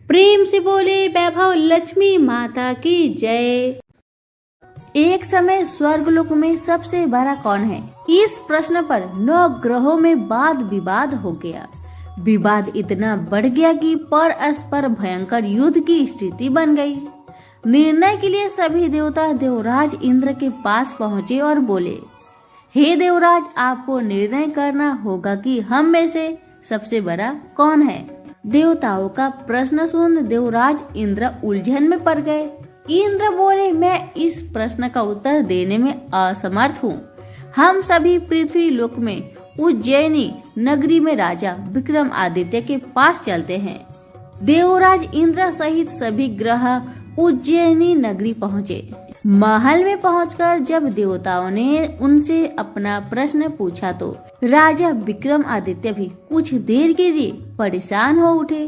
प्रेम से बोले वैभव लक्ष्मी माता की जय। एक समय स्वर्गलोक में सबसे बड़ा कौन है? इस प्रश्न पर 9 ग्रहों में वाद विवाद हो गया। विवाद इतना बढ़ गया कि परस्पर भयंकर युद्ध की स्थिति बन गई। निर्णय के लिए सभी देवता देवराज इंद्र के पास पहुँचे और बोले, हे देवराज, आपको निर्णय करना होगा कि हम में से सबसे बड़ा कौन है। देवताओं का प्रश्न सुन देवराज इंद्र उलझन में पड़ गए। इंद्र बोले, मैं इस प्रश्न का उत्तर देने में असमर्थ हूँ। हम सभी पृथ्वी लोक में उज्जैनी नगरी में राजा विक्रमादित्य के पास चलते हैं। देवराज इंद्र सहित सभी ग्रह उज्जैनी नगरी पहुँचे। महल में पहुंचकर जब देवताओं ने उनसे अपना प्रश्न पूछा तो राजा विक्रमादित्य भी कुछ देर के लिए परेशान हो उठे,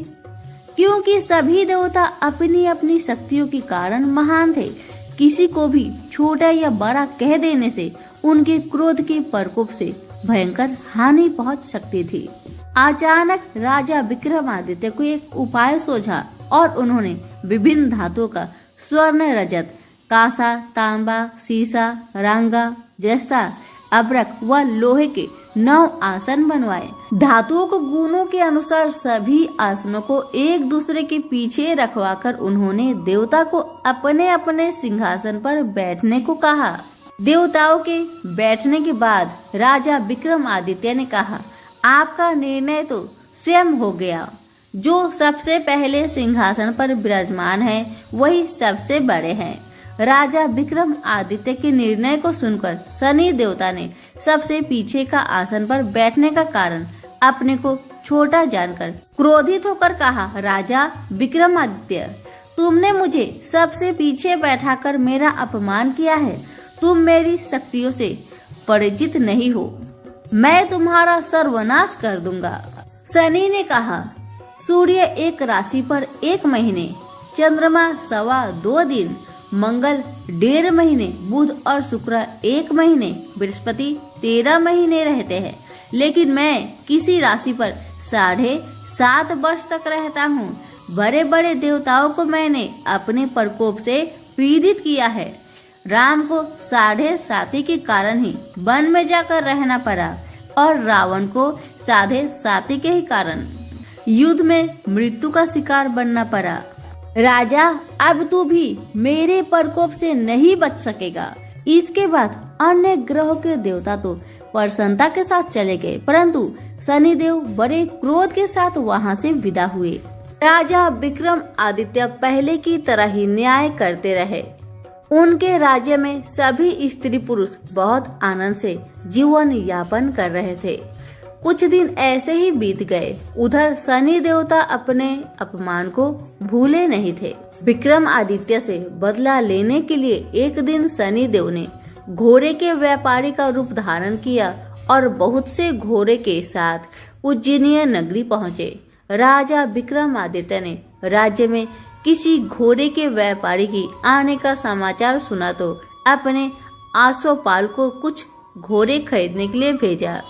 क्योंकि सभी देवता अपनी अपनी शक्तियों के कारण महान थे। किसी को भी छोटा या बड़ा कह देने से उनके क्रोध के प्रकोप से भयंकर हानि पहुंच सकती थी। अचानक राजा विक्रमादित्य को एक उपाय सूझा और उन्होंने विभिन्न धातुओं का स्वर्ण, रजत, कांसा, तांबा, सीसा, रांगा, जस्ता, अब्रक व लोहे के 9 आसन बनवाए। धातुओं को गुणों के अनुसार सभी आसनों को एक दूसरे के पीछे रखवाकर उन्होंने देवता को अपने अपने सिंहासन पर बैठने को कहा। देवताओं के बैठने के बाद राजा विक्रमादित्य ने कहा, आपका निर्णय तो स्वयं हो गया। जो सबसे पहले सिंहासन पर विराजमान है वही सबसे बड़े हैं। राजा विक्रमादित्य के निर्णय को सुनकर शनि देवता ने सबसे पीछे का आसन पर बैठने का कारण अपने को छोटा जानकर क्रोधित होकर कहा, राजा विक्रमादित्य, तुमने मुझे सबसे पीछे बैठाकर मेरा अपमान किया है। तुम मेरी शक्तियों से परिचित नहीं हो। मैं तुम्हारा सर्वनाश कर दूंगा। शनि ने कहा, सूर्य एक राशि पर 1 महीने, चंद्रमा 2.25 दिन, मंगल 1.5 महीने, बुध और शुक्र 1 महीने, बृहस्पति 13 महीने रहते हैं, लेकिन मैं किसी राशि पर 7.5 वर्ष तक रहता हूँ। बड़े बड़े देवताओं को मैंने अपने प्रकोप से पीड़ित किया है। राम को 7.5 के कारण ही वन में जाकर रहना पड़ा और रावण को 7.5 के ही कारण युद्ध में मृत्यु का शिकार बनना पड़ा। राजा, अब तू भी मेरे प्रकोप से नहीं बच सकेगा। इसके बाद अन्य ग्रहों के देवता तो प्रसन्नता के साथ चले गए, परंतु शनिदेव बड़े क्रोध के साथ वहां से विदा हुए। राजा विक्रमादित्य पहले की तरह ही न्याय करते रहे। उनके राज्य में सभी स्त्री पुरुष बहुत आनंद से जीवन यापन कर रहे थे। कुछ दिन ऐसे ही बीत गए। उधर शनि देवता अपने अपमान को भूले नहीं थे। विक्रमादित्य से बदला लेने के लिए एक दिन शनि देव ने घोड़े के व्यापारी का रूप धारण किया और बहुत से घोड़े के साथ उज्जैनीय नगरी पहुँचे। राजा विक्रमादित्य ने राज्य में किसी घोड़े के व्यापारी की आने का समाचार सुना तो अपने आश्वपाल को कुछ घोड़े खरीदने के लिए भेजा।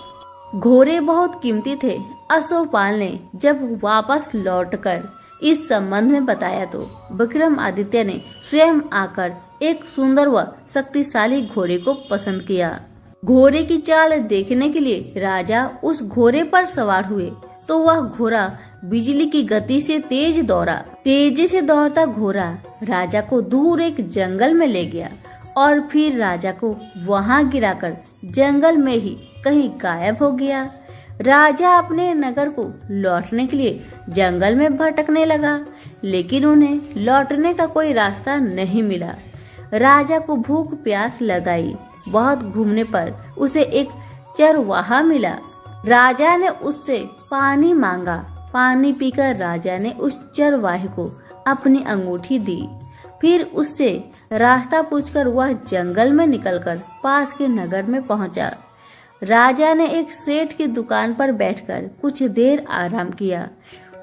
घोड़े बहुत कीमती थे। अश्वपाल ने जब वापस लौटकर इस संबंध में बताया तो विक्रमादित्य ने स्वयं आकर एक सुंदर व शक्तिशाली घोड़े को पसंद किया। घोड़े की चाल देखने के लिए राजा उस घोड़े पर सवार हुए तो वह घोड़ा बिजली की गति से तेज दौड़ा। तेजी से दौड़ता घोड़ा राजा को दूर एक जंगल में ले गया और फिर राजा को वहां गिराकर जंगल में ही कहीं गायब हो गया। राजा अपने नगर को लौटने के लिए जंगल में भटकने लगा, लेकिन उन्हें लौटने का कोई रास्ता नहीं मिला। राजा को भूख प्यास लगाई। बहुत घूमने पर उसे एक चरवाहा मिला। राजा ने उससे पानी मांगा। पानी पीकर राजा ने उस चरवाहे को अपनी अंगूठी दी। फिर उससे रास्ता पूछकर वह जंगल में निकलकर पास के नगर में पहुंचा। राजा ने एक सेठ की दुकान पर बैठकर कुछ देर आराम किया।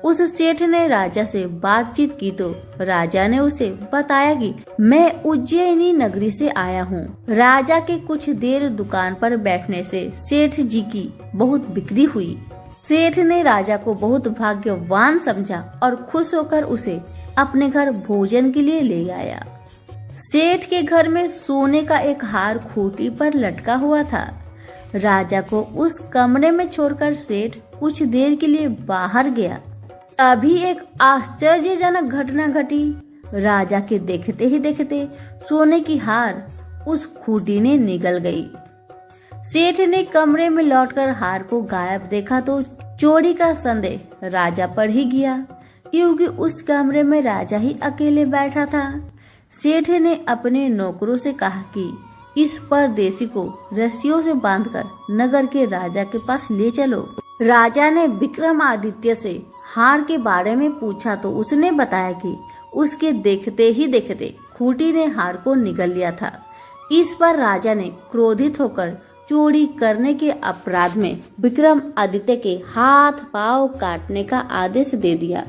उस सेठ ने राजा से बातचीत की तो राजा ने उसे बताया कि मैं उज्जैनी नगरी से आया हूँ। राजा के कुछ देर दुकान पर बैठने से सेठ जी की बहुत बिक्री हुई। सेठ ने राजा को बहुत भाग्यवान समझा और खुश होकर उसे अपने घर भोजन के लिए ले आया। सेठ के घर में सोने का एक हार खूंटी पर लटका हुआ था। राजा को उस कमरे में छोड़कर सेठ कुछ देर के लिए बाहर गया। तभी एक आश्चर्यजनक घटना घटी। राजा के देखते ही देखते सोने की हार उस खूंटी ने निगल गई। सेठ ने कमरे में लौटकर हार को गायब देखा तो चोरी का संदेह राजा पर ही गया, क्योंकि उस कमरे में राजा ही अकेले बैठा था। सेठ ने अपने नौकरों से कहा कि इस परदेसी को रस्सियों से बांधकर नगर के राजा के पास ले चलो। राजा ने विक्रमादित्य से हार के बारे में पूछा तो उसने बताया कि उसके देखते ही देखते खूंटी ने हार को निगल लिया था। इस पर राजा ने क्रोधित होकर चोरी करने के अपराध में विक्रमादित्य के हाथ पांव काटने का आदेश दे दिया।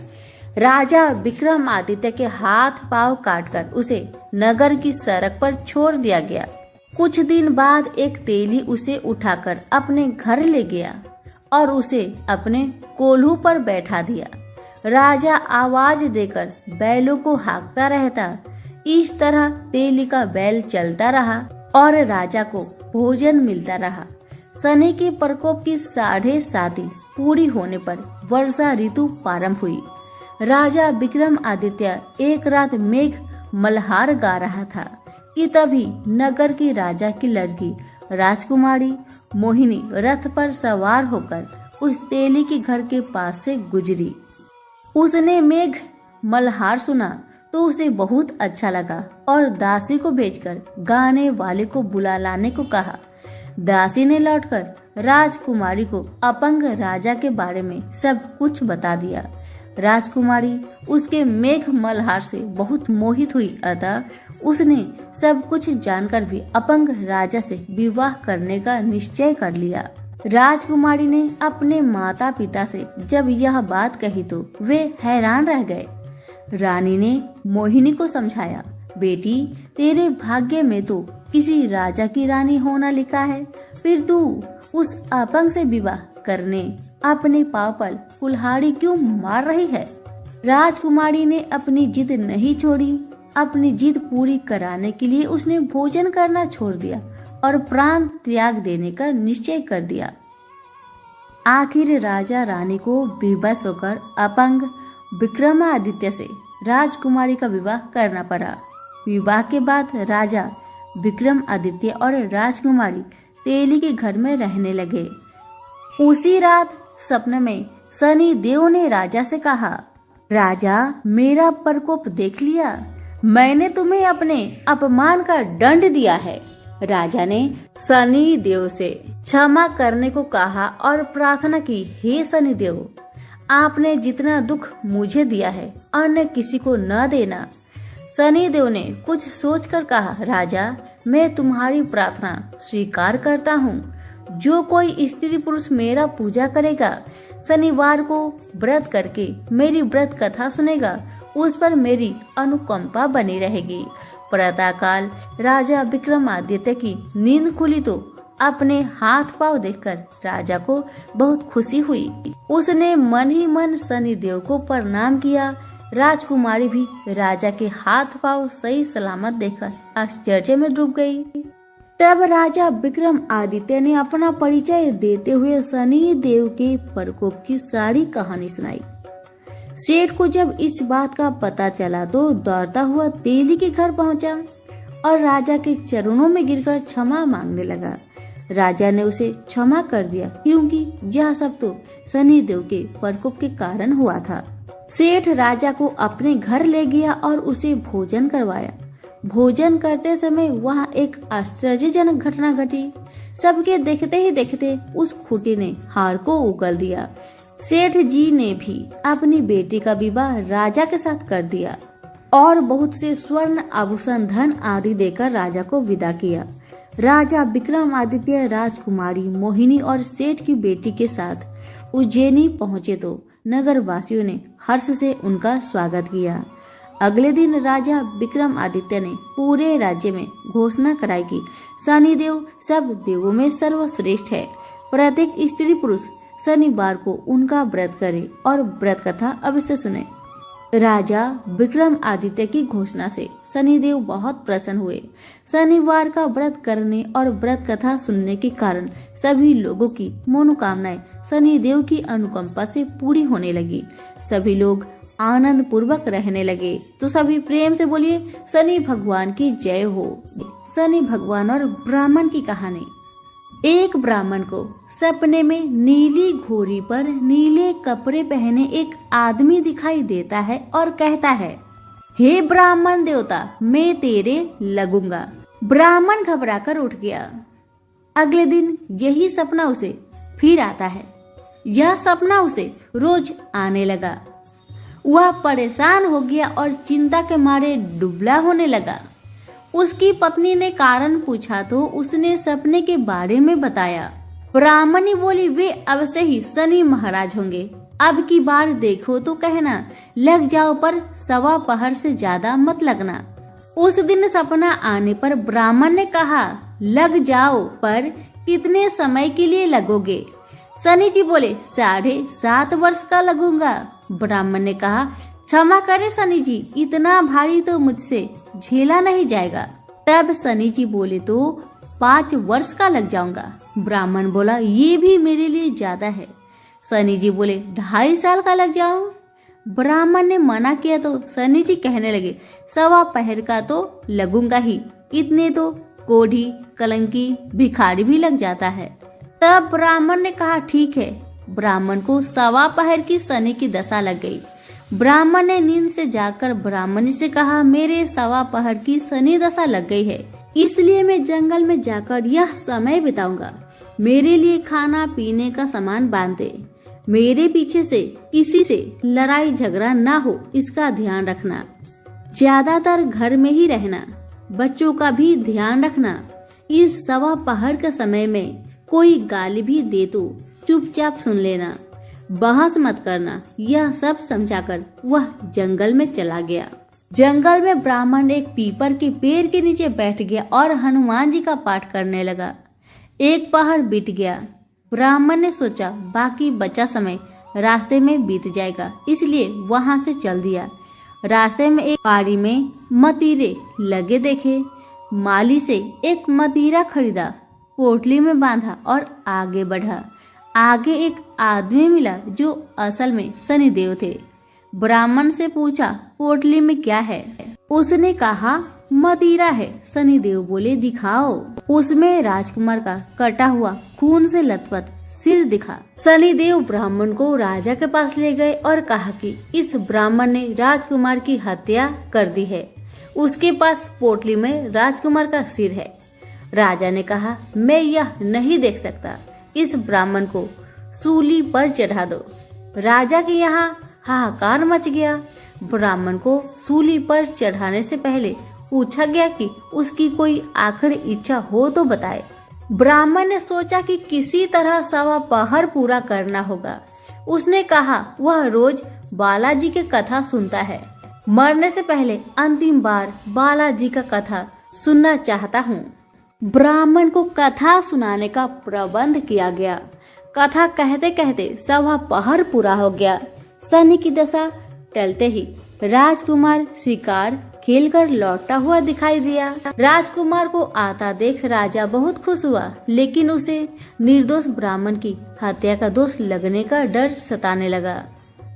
राजा विक्रमादित्य के हाथ पांव काटकर उसे नगर की सड़क पर छोड़ दिया गया। कुछ दिन बाद एक तेली उसे उठाकर अपने घर ले गया और उसे अपने कोल्हू पर बैठा दिया। राजा आवाज देकर बैलों को हाँकता रहता। इस तरह तेली का बैल चलता रहा और राजा को भोजन मिलता रहा। शनि के प्रकोप की 7.5 पूरी होने पर वर्षा ऋतु प्रारंभ हुई। राजा विक्रमादित्य एक रात मेघ मल्हार गा रहा था कि तभी नगर की राजा की लड़की राजकुमारी मोहिनी रथ पर सवार होकर उस तेली के घर के पास से गुजरी। उसने मेघ मल्हार सुना तो उसे बहुत अच्छा लगा और दासी को भेजकर गाने वाले को बुला लाने को कहा। दासी ने लौटकर राजकुमारी को अपंग राजा के बारे में सब कुछ बता दिया। राजकुमारी उसके मेघ मल्हार से बहुत मोहित हुई, अतः उसने सब कुछ जानकर भी अपंग राजा से विवाह करने का निश्चय कर लिया। राजकुमारी ने अपने माता पिता से जब यह बात कही तो वे हैरान रह गए। रानी ने मोहिनी को समझाया, बेटी तेरे भाग्य में तो किसी राजा की रानी होना लिखा है, फिर तू उस अपंग से विवाह करने अपने पाँव पर कुल्हाड़ी क्यों मार रही है। राजकुमारी ने अपनी जिद नहीं छोड़ी। अपनी जिद पूरी कराने के लिए उसने भोजन करना छोड़ दिया और प्राण त्याग देने का निश्चय कर दिया। आखिर राजा रानी को विवश होकर अपंग विक्रमादित्य से राजकुमारी का विवाह करना पड़ा। विवाह के बाद राजा विक्रमादित्य और राजकुमारी तेली के घर में रहने लगे। उसी रात सपने में शनि देव ने राजा से कहा, राजा, मेरा प्रकोप देख लिया, मैंने तुम्हें अपने अपमान का दंड दिया है। राजा ने शनि देव से क्षमा करने को कहा और प्रार्थना की, हे शनि देव, आपने जितना दुख मुझे दिया है अन्य किसी को न देना। शनि देव ने कुछ सोचकर कहा, राजा, मैं तुम्हारी प्रार्थना स्वीकार करता हूँ। जो कोई स्त्री पुरुष मेरा पूजा करेगा, शनिवार को व्रत करके मेरी व्रत कथा सुनेगा, उस पर मेरी अनुकंपा बनी रहेगी। प्रातःकाल राजा विक्रमादित्य की नींद खुली तो अपने हाथ पांव देखकर राजा को बहुत खुशी हुई। उसने मन ही मन शनि देव को प्रणाम किया। राजकुमारी भी राजा के हाथ पांव सही सलामत देखकर आश्चर्य में डूब गई। तब राजा विक्रमादित्य ने अपना परिचय देते हुए शनि देव के प्रकोप की सारी कहानी सुनाई। सेठ को जब इस बात का पता चला तो दौड़ता हुआ तेली के घर पहुंचा और राजा के चरणों में गिरकर क्षमा मांगने लगा। राजा ने उसे क्षमा कर दिया क्योंकि यह सब तो शनि देव के प्रकोप के कारण हुआ था। सेठ राजा को अपने घर ले गया और उसे भोजन करवाया। भोजन करते समय वहाँ एक आश्चर्यजनक घटना घटी। सबके देखते ही देखते उस खूंटी ने हार को उगल दिया। सेठ जी ने भी अपनी बेटी का विवाह राजा के साथ कर दिया और बहुत से स्वर्ण आभूषण धन आदि देकर राजा को विदा किया। राजा विक्रमादित्य राजकुमारी मोहिनी और सेठ की बेटी के साथ उज्जैनी पहुँचे तो नगर वासियों ने हर्ष से उनका स्वागत किया। अगले दिन राजा विक्रमादित्य ने पूरे राज्य में घोषणा कराई कि शनिदेव सब देवों में सर्वश्रेष्ठ है। प्रत्येक स्त्री पुरुष शनिवार को उनका व्रत करे और व्रत कथा अवश्य सुने। राजा विक्रमादित्य की घोषणा से शनिदेव बहुत प्रसन्न हुए। शनिवार का व्रत करने और व्रत कथा सुनने के कारण सभी लोगों की मनोकामनाएं शनिदेव की अनुकंपा से पूरी होने लगी। सभी लोग आनंद पूर्वक रहने लगे। तो सभी प्रेम से बोलिए, शनि भगवान की जय हो। शनि भगवान और ब्राह्मण की कहानी। एक ब्राह्मण को सपने में नीली घोड़ी पर नीले कपड़े पहने एक आदमी दिखाई देता है और कहता है, हे ब्राह्मण देवता, मैं तेरे लगूंगा। ब्राह्मण घबराकर उठ गया। अगले दिन यही सपना उसे फिर आता है। यह सपना उसे रोज आने लगा। वह परेशान हो गया और चिंता के मारे दुबला होने लगा। उसकी पत्नी ने कारण पूछा तो उसने सपने के बारे में बताया। ब्राह्मणी बोली, वे अवश्य ही शनि महाराज होंगे। अब की बार देखो तो कहना, लग जाओ पर सवा पहर से ज्यादा मत लगना। उस दिन सपना आने पर ब्राह्मण ने कहा, लग जाओ पर कितने समय के लिए लगोगे? शनि जी बोले, 7.5 वर्ष का लगूंगा। ब्राह्मण ने कहा, क्षमा करे शनि जी, इतना भारी तो मुझसे झेला नहीं जाएगा। तब शनि जी बोले, तो 5 वर्ष का लग जाऊंगा। ब्राह्मण बोला, ये भी मेरे लिए ज्यादा है। शनि जी बोले, 2.5 साल का लग जाऊं। ब्राह्मण ने मना किया तो शनि जी कहने लगे, सवा पहर का तो लगूंगा ही, इतने तो कोढ़ी, कलंकी, भिखारी भी लग जाता है। तब ब्राह्मण ने कहा, ठीक है। ब्राह्मण को सवा पहर की शनि की दशा लग गई। ब्राह्मण ने नींद से जाकर ब्राह्मणी से कहा, मेरे सवा पहर की शनि दशा लग गई है, इसलिए मैं जंगल में जाकर यह समय बिताऊंगा। मेरे लिए खाना पीने का सामान बांध दे। मेरे पीछे से किसी से लड़ाई झगड़ा ना हो, इसका ध्यान रखना। ज्यादातर घर में ही रहना। बच्चों का भी ध्यान रखना। इस सवा पहर के समय में कोई गाली भी दे तो चुपचाप सुन लेना, बहस मत करना। यह सब समझाकर वह जंगल में चला गया। जंगल में ब्राह्मण एक पीपर के पेड़ के नीचे बैठ गया और हनुमान जी का पाठ करने लगा। एक पहर बीत गया। ब्राह्मण ने सोचा बाकी बचा समय रास्ते में बीत जाएगा, इसलिए वहां से चल दिया। रास्ते में एक बाड़ी में मतीरे लगे देखे। माली से एक मतीरा खरीदा, पोटली में बांधा और आगे बढ़ा। आगे एक आदमी मिला जो असल में शनिदेव थे। ब्राह्मण से पूछा, पोटली में क्या है? उसने कहा, मदिरा है। शनिदेव बोले, दिखाओ। उसमें राजकुमार का कटा हुआ खून से लथपथ सिर दिखा। शनिदेव ब्राह्मण को राजा के पास ले गए और कहा कि इस ब्राह्मण ने राजकुमार की हत्या कर दी है। उसके पास पोटली में राजकुमार का सिर है। राजा ने कहा, मैं यह नहीं देख सकता, इस ब्राह्मण को सूली पर चढ़ा दो। राजा के यहाँ हाहाकार मच गया। ब्राह्मण को सूली पर चढ़ाने से पहले पूछा गया कि उसकी कोई आखिरी इच्छा हो तो बताए। ब्राह्मण ने सोचा कि किसी तरह 1.25 पहर पूरा करना होगा। उसने कहा, वह रोज बालाजी की कथा सुनता है। मरने से पहले अंतिम बार बालाजी का कथा सुनना चाहता हूँ। ब्राह्मण को कथा सुनाने का प्रबंध किया गया। कथा कहते कहते 1.25 पहर पूरा हो गया। शनि की दशा टलते ही राजकुमार शिकार खेलकर लौटा हुआ दिखाई दिया। राजकुमार को आता देख राजा बहुत खुश हुआ, लेकिन उसे निर्दोष ब्राह्मण की हत्या का दोष लगने का डर सताने लगा।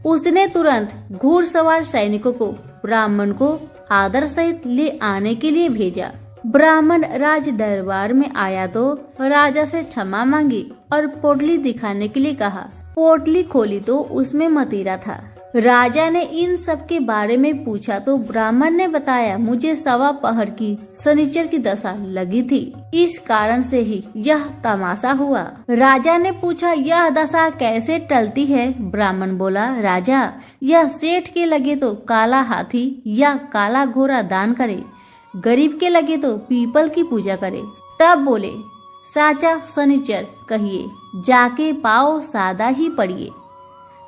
उसने तुरंत घुड़सवार सैनिकों को ब्राह्मण को आदर सहित ले आने के लिए भेजा। ब्राह्मण राज दरबार में आया तो राजा से क्षमा मांगी और पोटली दिखाने के लिए कहा। पोटली खोली तो उसमें मदिरा था। राजा ने इन सब के बारे में पूछा तो ब्राह्मण ने बताया, मुझे 1.25 पहर की शनिचर की दशा लगी थी, इस कारण से ही यह तमाशा हुआ। राजा ने पूछा, यह दशा कैसे टलती है? ब्राह्मण बोला, राजा, यह सेठ के लगे तो काला हाथी या काला घोड़ा दान करे, गरीब के लगे तो पीपल की पूजा करे। तब बोले, साचा शनिचर कहिए, जाके पाओ सादा ही पड़िए।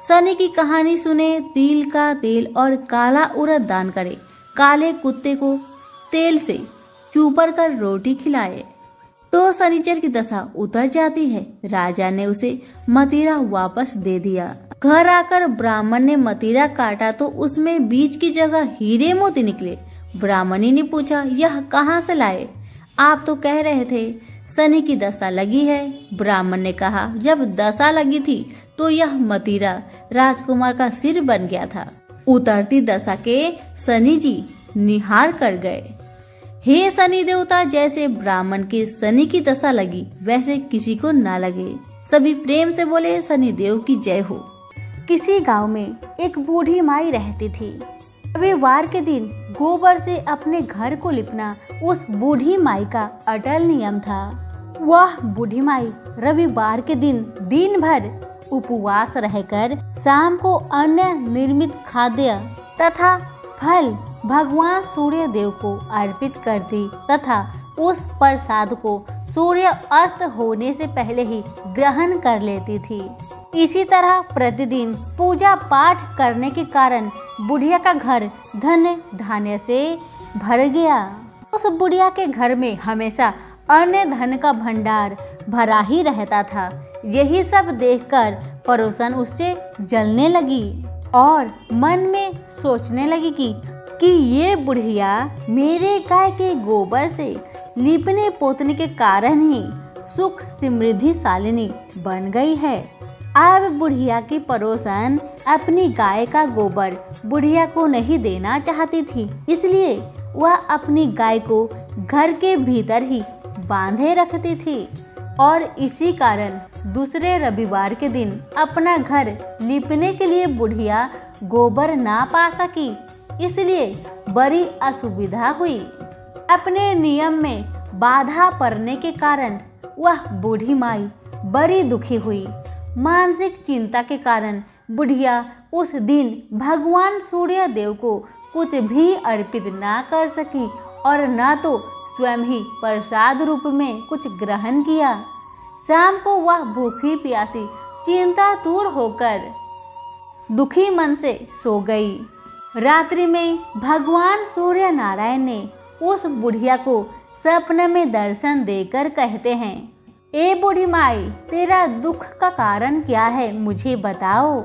शनि की कहानी सुने, तिल का तेल और काला उड़द दान करे, काले कुत्ते को तेल से चूपर कर रोटी खिलाए तो शनिचर की दशा उतर जाती है। राजा ने उसे मदिरा वापस दे दिया। घर आकर ब्राह्मण ने मदिरा काटा तो उसमें बीज की जगह हीरे मोती निकले। ब्राह्मणी ने पूछा, यह कहाँ से लाए? आप तो कह रहे थे शनि की दशा लगी है। ब्राह्मण ने कहा, जब दशा लगी थी तो यह मदिरा राजकुमार का सिर बन गया था। उतरती दशा के शनि जी निहार कर गए। हे शनि देवता, जैसे ब्राह्मण के शनि की दशा लगी वैसे किसी को ना लगे। सभी प्रेम से बोले, शनि देव की जय हो। किसी गांव में एक बूढ़ी माई रहती थी। रविवार के दिन गोबर से अपने घर को लिपना उस बूढ़ी माई का अटल नियम था। वह बूढ़ी माई रविवार के दिन भर उपवास रहकर शाम को अन्न निर्मित खाद्य तथा फल भगवान सूर्य देव को अर्पित करती तथा उस प्रसाद को सूर्य अस्त होने से पहले ही ग्रहण कर लेती थी। इसी तरह प्रतिदिन पूजा पाठ करने के कारण बुढ़िया का घर धन धान्य से भर गया। उस बुढ़िया के घर में हमेशा अन्न धन का भंडार भरा ही रहता था। यही सब देखकर पड़ोसन उससे जलने लगी और मन में सोचने लगी कि ये बुढ़िया मेरे गाय के गोबर से लीपने पोतने के कारण ही सुख समृद्धिशालिनी बन गई है। अब बुढ़िया की पड़ोसन अपनी गाय का गोबर बुढ़िया को नहीं देना चाहती थी, इसलिए वह अपनी गाय को घर के भीतर ही बांधे रखती थी और इसी कारण दूसरे रविवार के दिन अपना घर लीपने के लिए बुढ़िया गोबर ना पा सकी, इसलिए बड़ी असुविधा हुई। अपने नियम में बाधा पड़ने के कारण वह बूढ़ी माई बड़ी दुखी हुई। मानसिक चिंता के कारण बुढ़िया उस दिन भगवान सूर्य देव को कुछ भी अर्पित ना कर सकी और न तो स्वयं ही प्रसाद रूप में कुछ ग्रहण किया। शाम को वह भूखी प्यासी चिंतातुर होकर दुखी मन से सो गई। रात्रि में भगवान सूर्य नारायण ने उस बुढ़िया को सपने में दर्शन देकर कहते हैं, ए बूढ़ी माई, तेरा दुख का कारण क्या है, मुझे बताओ।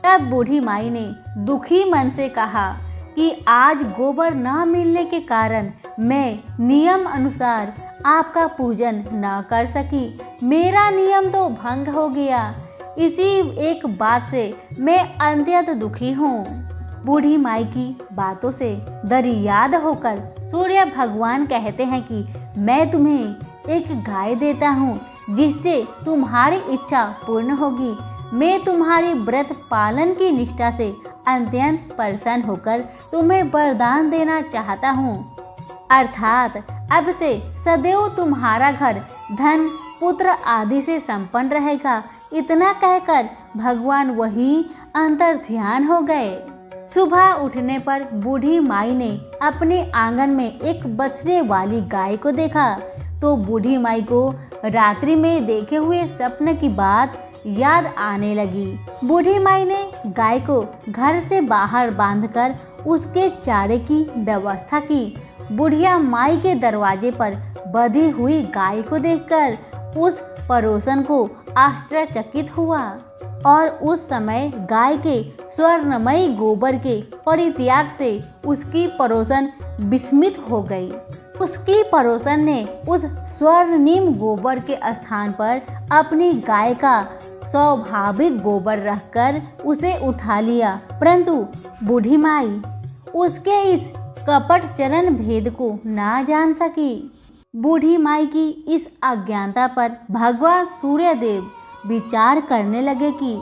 तब बूढ़ी माई ने दुखी मन से कहा कि आज गोबर न मिलने के कारण मैं नियम अनुसार आपका पूजन न कर सकी। मेरा नियम तो भंग हो गया। इसी एक बात से मैं अत्यंत दुखी हूँ। बूढ़ी माई की बातों से दरियाद होकर सूर्य भगवान कहते हैं कि मैं तुम्हें एक गाय देता हूँ जिससे तुम्हारी इच्छा पूर्ण होगी। मैं तुम्हारी व्रत पालन की निष्ठा से अत्यंत प्रसन्न होकर तुम्हें वरदान देना चाहता हूँ, अर्थात अब से सदैव तुम्हारा घर धन पुत्र आदि से संपन्न रहेगा। इतना कहकर भगवान वहीं अंतर्ध्यान हो गए। सुबह उठने पर बूढ़ी माई ने अपने आंगन में एक बछड़े वाली गाय को देखा तो बूढ़ी माई को रात्रि में देखे हुए सपने की बात याद आने लगी। बूढ़ी माई ने गाय को घर से बाहर बांधकर उसके चारे की व्यवस्था की। बुढ़िया माई के दरवाजे पर बंधी हुई गाय को देखकर उस पड़ोसन को आश्चर्यचकित हुआ और उस समय गाय के स्वर्णमयी गोबर के परित्याग से उसकी पड़ोसन विस्मित हो गई। उसकी पड़ोसन ने उस स्वर्णिम गोबर के स्थान पर अपनी गाय का स्वाभाविक गोबर रखकर उसे उठा लिया, परंतु बूढ़ी माई उसके इस कपट चरण भेद को ना जान सकी। बूढ़ी माई की इस अज्ञानता पर भगवान सूर्यदेव विचार करने लगे कि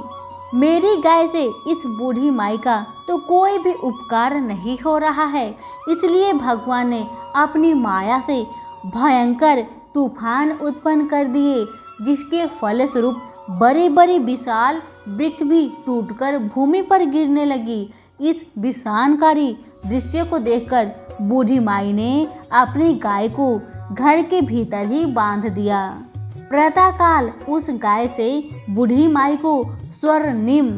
मेरी गाय से इस बूढ़ी माई का तो कोई भी उपकार नहीं हो रहा है, इसलिए भगवान ने अपनी माया से भयंकर तूफान उत्पन्न कर दिए, जिसके फलस्वरूप बड़े बड़े विशाल वृक्ष भी टूटकर भूमि पर गिरने लगी। इस विषाणकारी दृश्य को देखकर बूढ़ी माई ने अपनी गाय को घर के भीतर ही बांध दिया। प्रातःकाल उस गाय से बूढ़ी माई को स्वर्णिम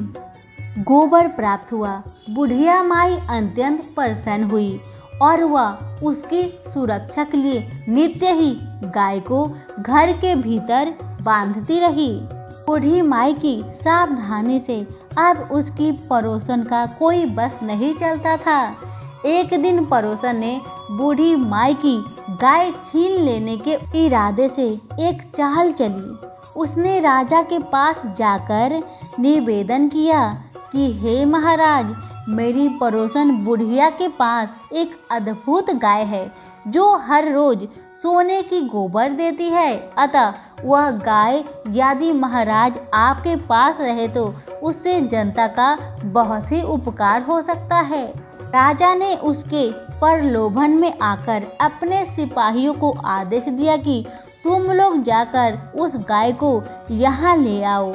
गोबर प्राप्त हुआ। बुढ़िया माई अत्यंत प्रसन्न हुई और वह उसकी सुरक्षा के लिए नित्य ही गाय को घर के भीतर बांधती रही। बूढ़ी माई की सावधानी से अब उसकी पड़ोसन का कोई बस नहीं चलता था। एक दिन पड़ोसन ने बूढ़ी माई की गाय छीन लेने के इरादे से एक चाल चली। उसने राजा के पास जाकर निवेदन किया कि हे महाराज, मेरी पड़ोसन बुढ़िया के पास एक अद्भुत गाय है जो हर रोज सोने की गोबर देती है, अतः वह गाय यदि महाराज आपके पास रहे तो उससे जनता का बहुत ही उपकार हो सकता है। राजा ने उसके प्रलोभन में आकर अपने सिपाहियों को आदेश दिया कि तुम लोग जाकर उस गाय को यहाँ ले आओ।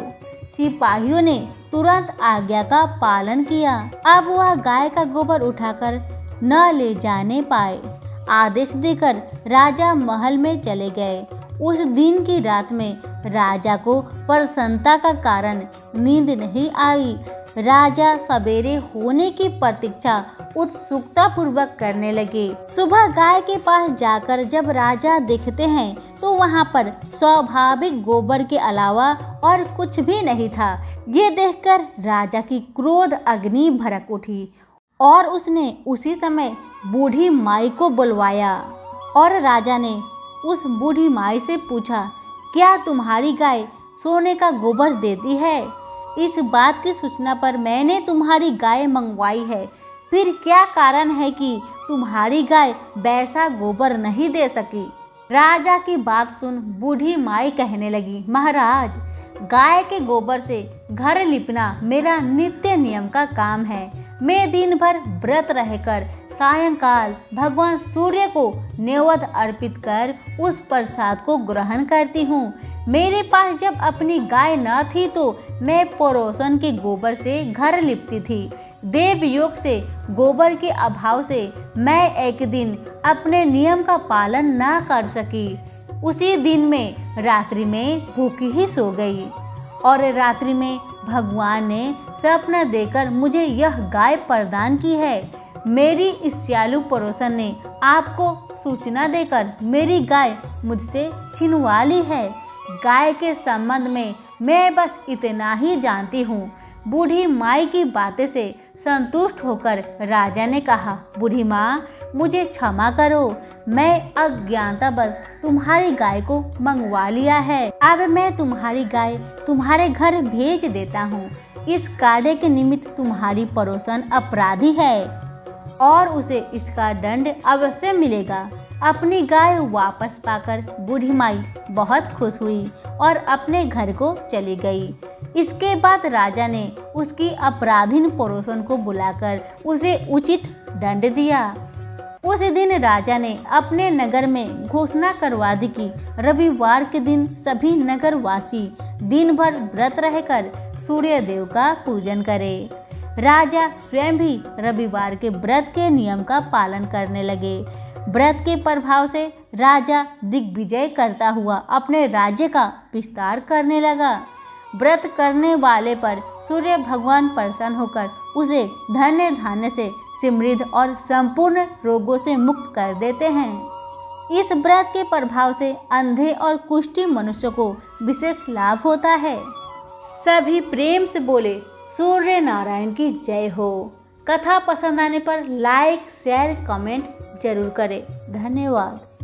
सिपाहियों ने तुरंत आज्ञा का पालन किया। अब वह गाय का गोबर उठाकर न ले जाने पाए। आदेश देकर राजा महल में चले गए। उस दिन की रात में राजा को प्रसन्नता का कारण नींद नहीं आई। राजा सवेरे होने की प्रतीक्षा उत्सुकता पूर्वक करने लगे। सुबह गाय के पास जाकर जब राजा देखते हैं तो वहां पर स्वाभाविक गोबर के अलावा और कुछ भी नहीं था। ये देखकर राजा की क्रोध अग्नि भड़क उठी और उसने उसी समय बूढ़ी माई को बुलवाया और राजा ने उस बूढ़ी माई से पूछा, क्या तुम्हारी गाय सोने का गोबर देती है? इस बात की सूचना पर मैंने तुम्हारी गाय मंगवाई है, फिर क्या कारण है कि तुम्हारी गाय वैसा गोबर नहीं दे सकी? राजा की बात सुन बूढ़ी माई कहने लगी, महाराज, गाय के गोबर से घर लिपना मेरा नित्य नियम का काम है। मैं दिन भर व्रत रहकर सायंकाल भगवान सूर्य को नैवेद्य अर्पित कर उस प्रसाद को ग्रहण करती हूँ। मेरे पास जब अपनी गाय न थी तो मैं पड़ोसन के गोबर से घर लिपती थी। देव योग से गोबर के अभाव से मैं एक दिन अपने नियम का पालन न कर सकी। उसी दिन में रात्रि में भूखी ही सो गई और रात्रि में भगवान ने सपना देकर मुझे यह गाय प्रदान की है। मेरी इस सियालू पड़ोसन ने आपको सूचना देकर मेरी गाय मुझसे छिनवा ली है। गाय के संबंध में मैं बस इतना ही जानती हूँ। बूढ़ी माई की बातें से संतुष्ट होकर राजा ने कहा, बूढ़ी माँ, मुझे क्षमा करो, मैं अज्ञानतावश तुम्हारी गाय को मंगवा लिया है। अब मैं तुम्हारी गाय तुम्हारे घर भेज देता हूँ। इस कार्य के निमित्त तुम्हारी पड़ोसन अपराधी है और उसे इसका दंड अवश्य मिलेगा। अपनी गाय वापस पाकर बूढ़ी माई बहुत खुश हुई और अपने घर को चली गई। इसके बाद राजा ने उसकी अपराधीन पड़ोसन को बुलाकर उसे उचित दंड दिया। उस दिन राजा ने अपने नगर में घोषणा करवा दी कि रविवार के दिन सभी नगरवासी दिन भर व्रत रहकर सूर्य देव का पूजन करें। राजा स्वयं भी रविवार के व्रत के नियम का पालन करने लगे। व्रत के प्रभाव से राजा दिग्विजय करता हुआ अपने राज्य का विस्तार करने लगा। व्रत करने वाले पर सूर्य भगवान प्रसन्न होकर उसे धन्य धान्य से समृद्ध और संपूर्ण रोगों से मुक्त कर देते हैं। इस व्रत के प्रभाव से अंधे और कुष्ठी मनुष्य को विशेष लाभ होता है। सभी प्रेम से बोले सूर्य नारायण की जय हो। कथा पसंद आने पर लाइक, शेयर, कमेंट जरूर करें। धन्यवाद।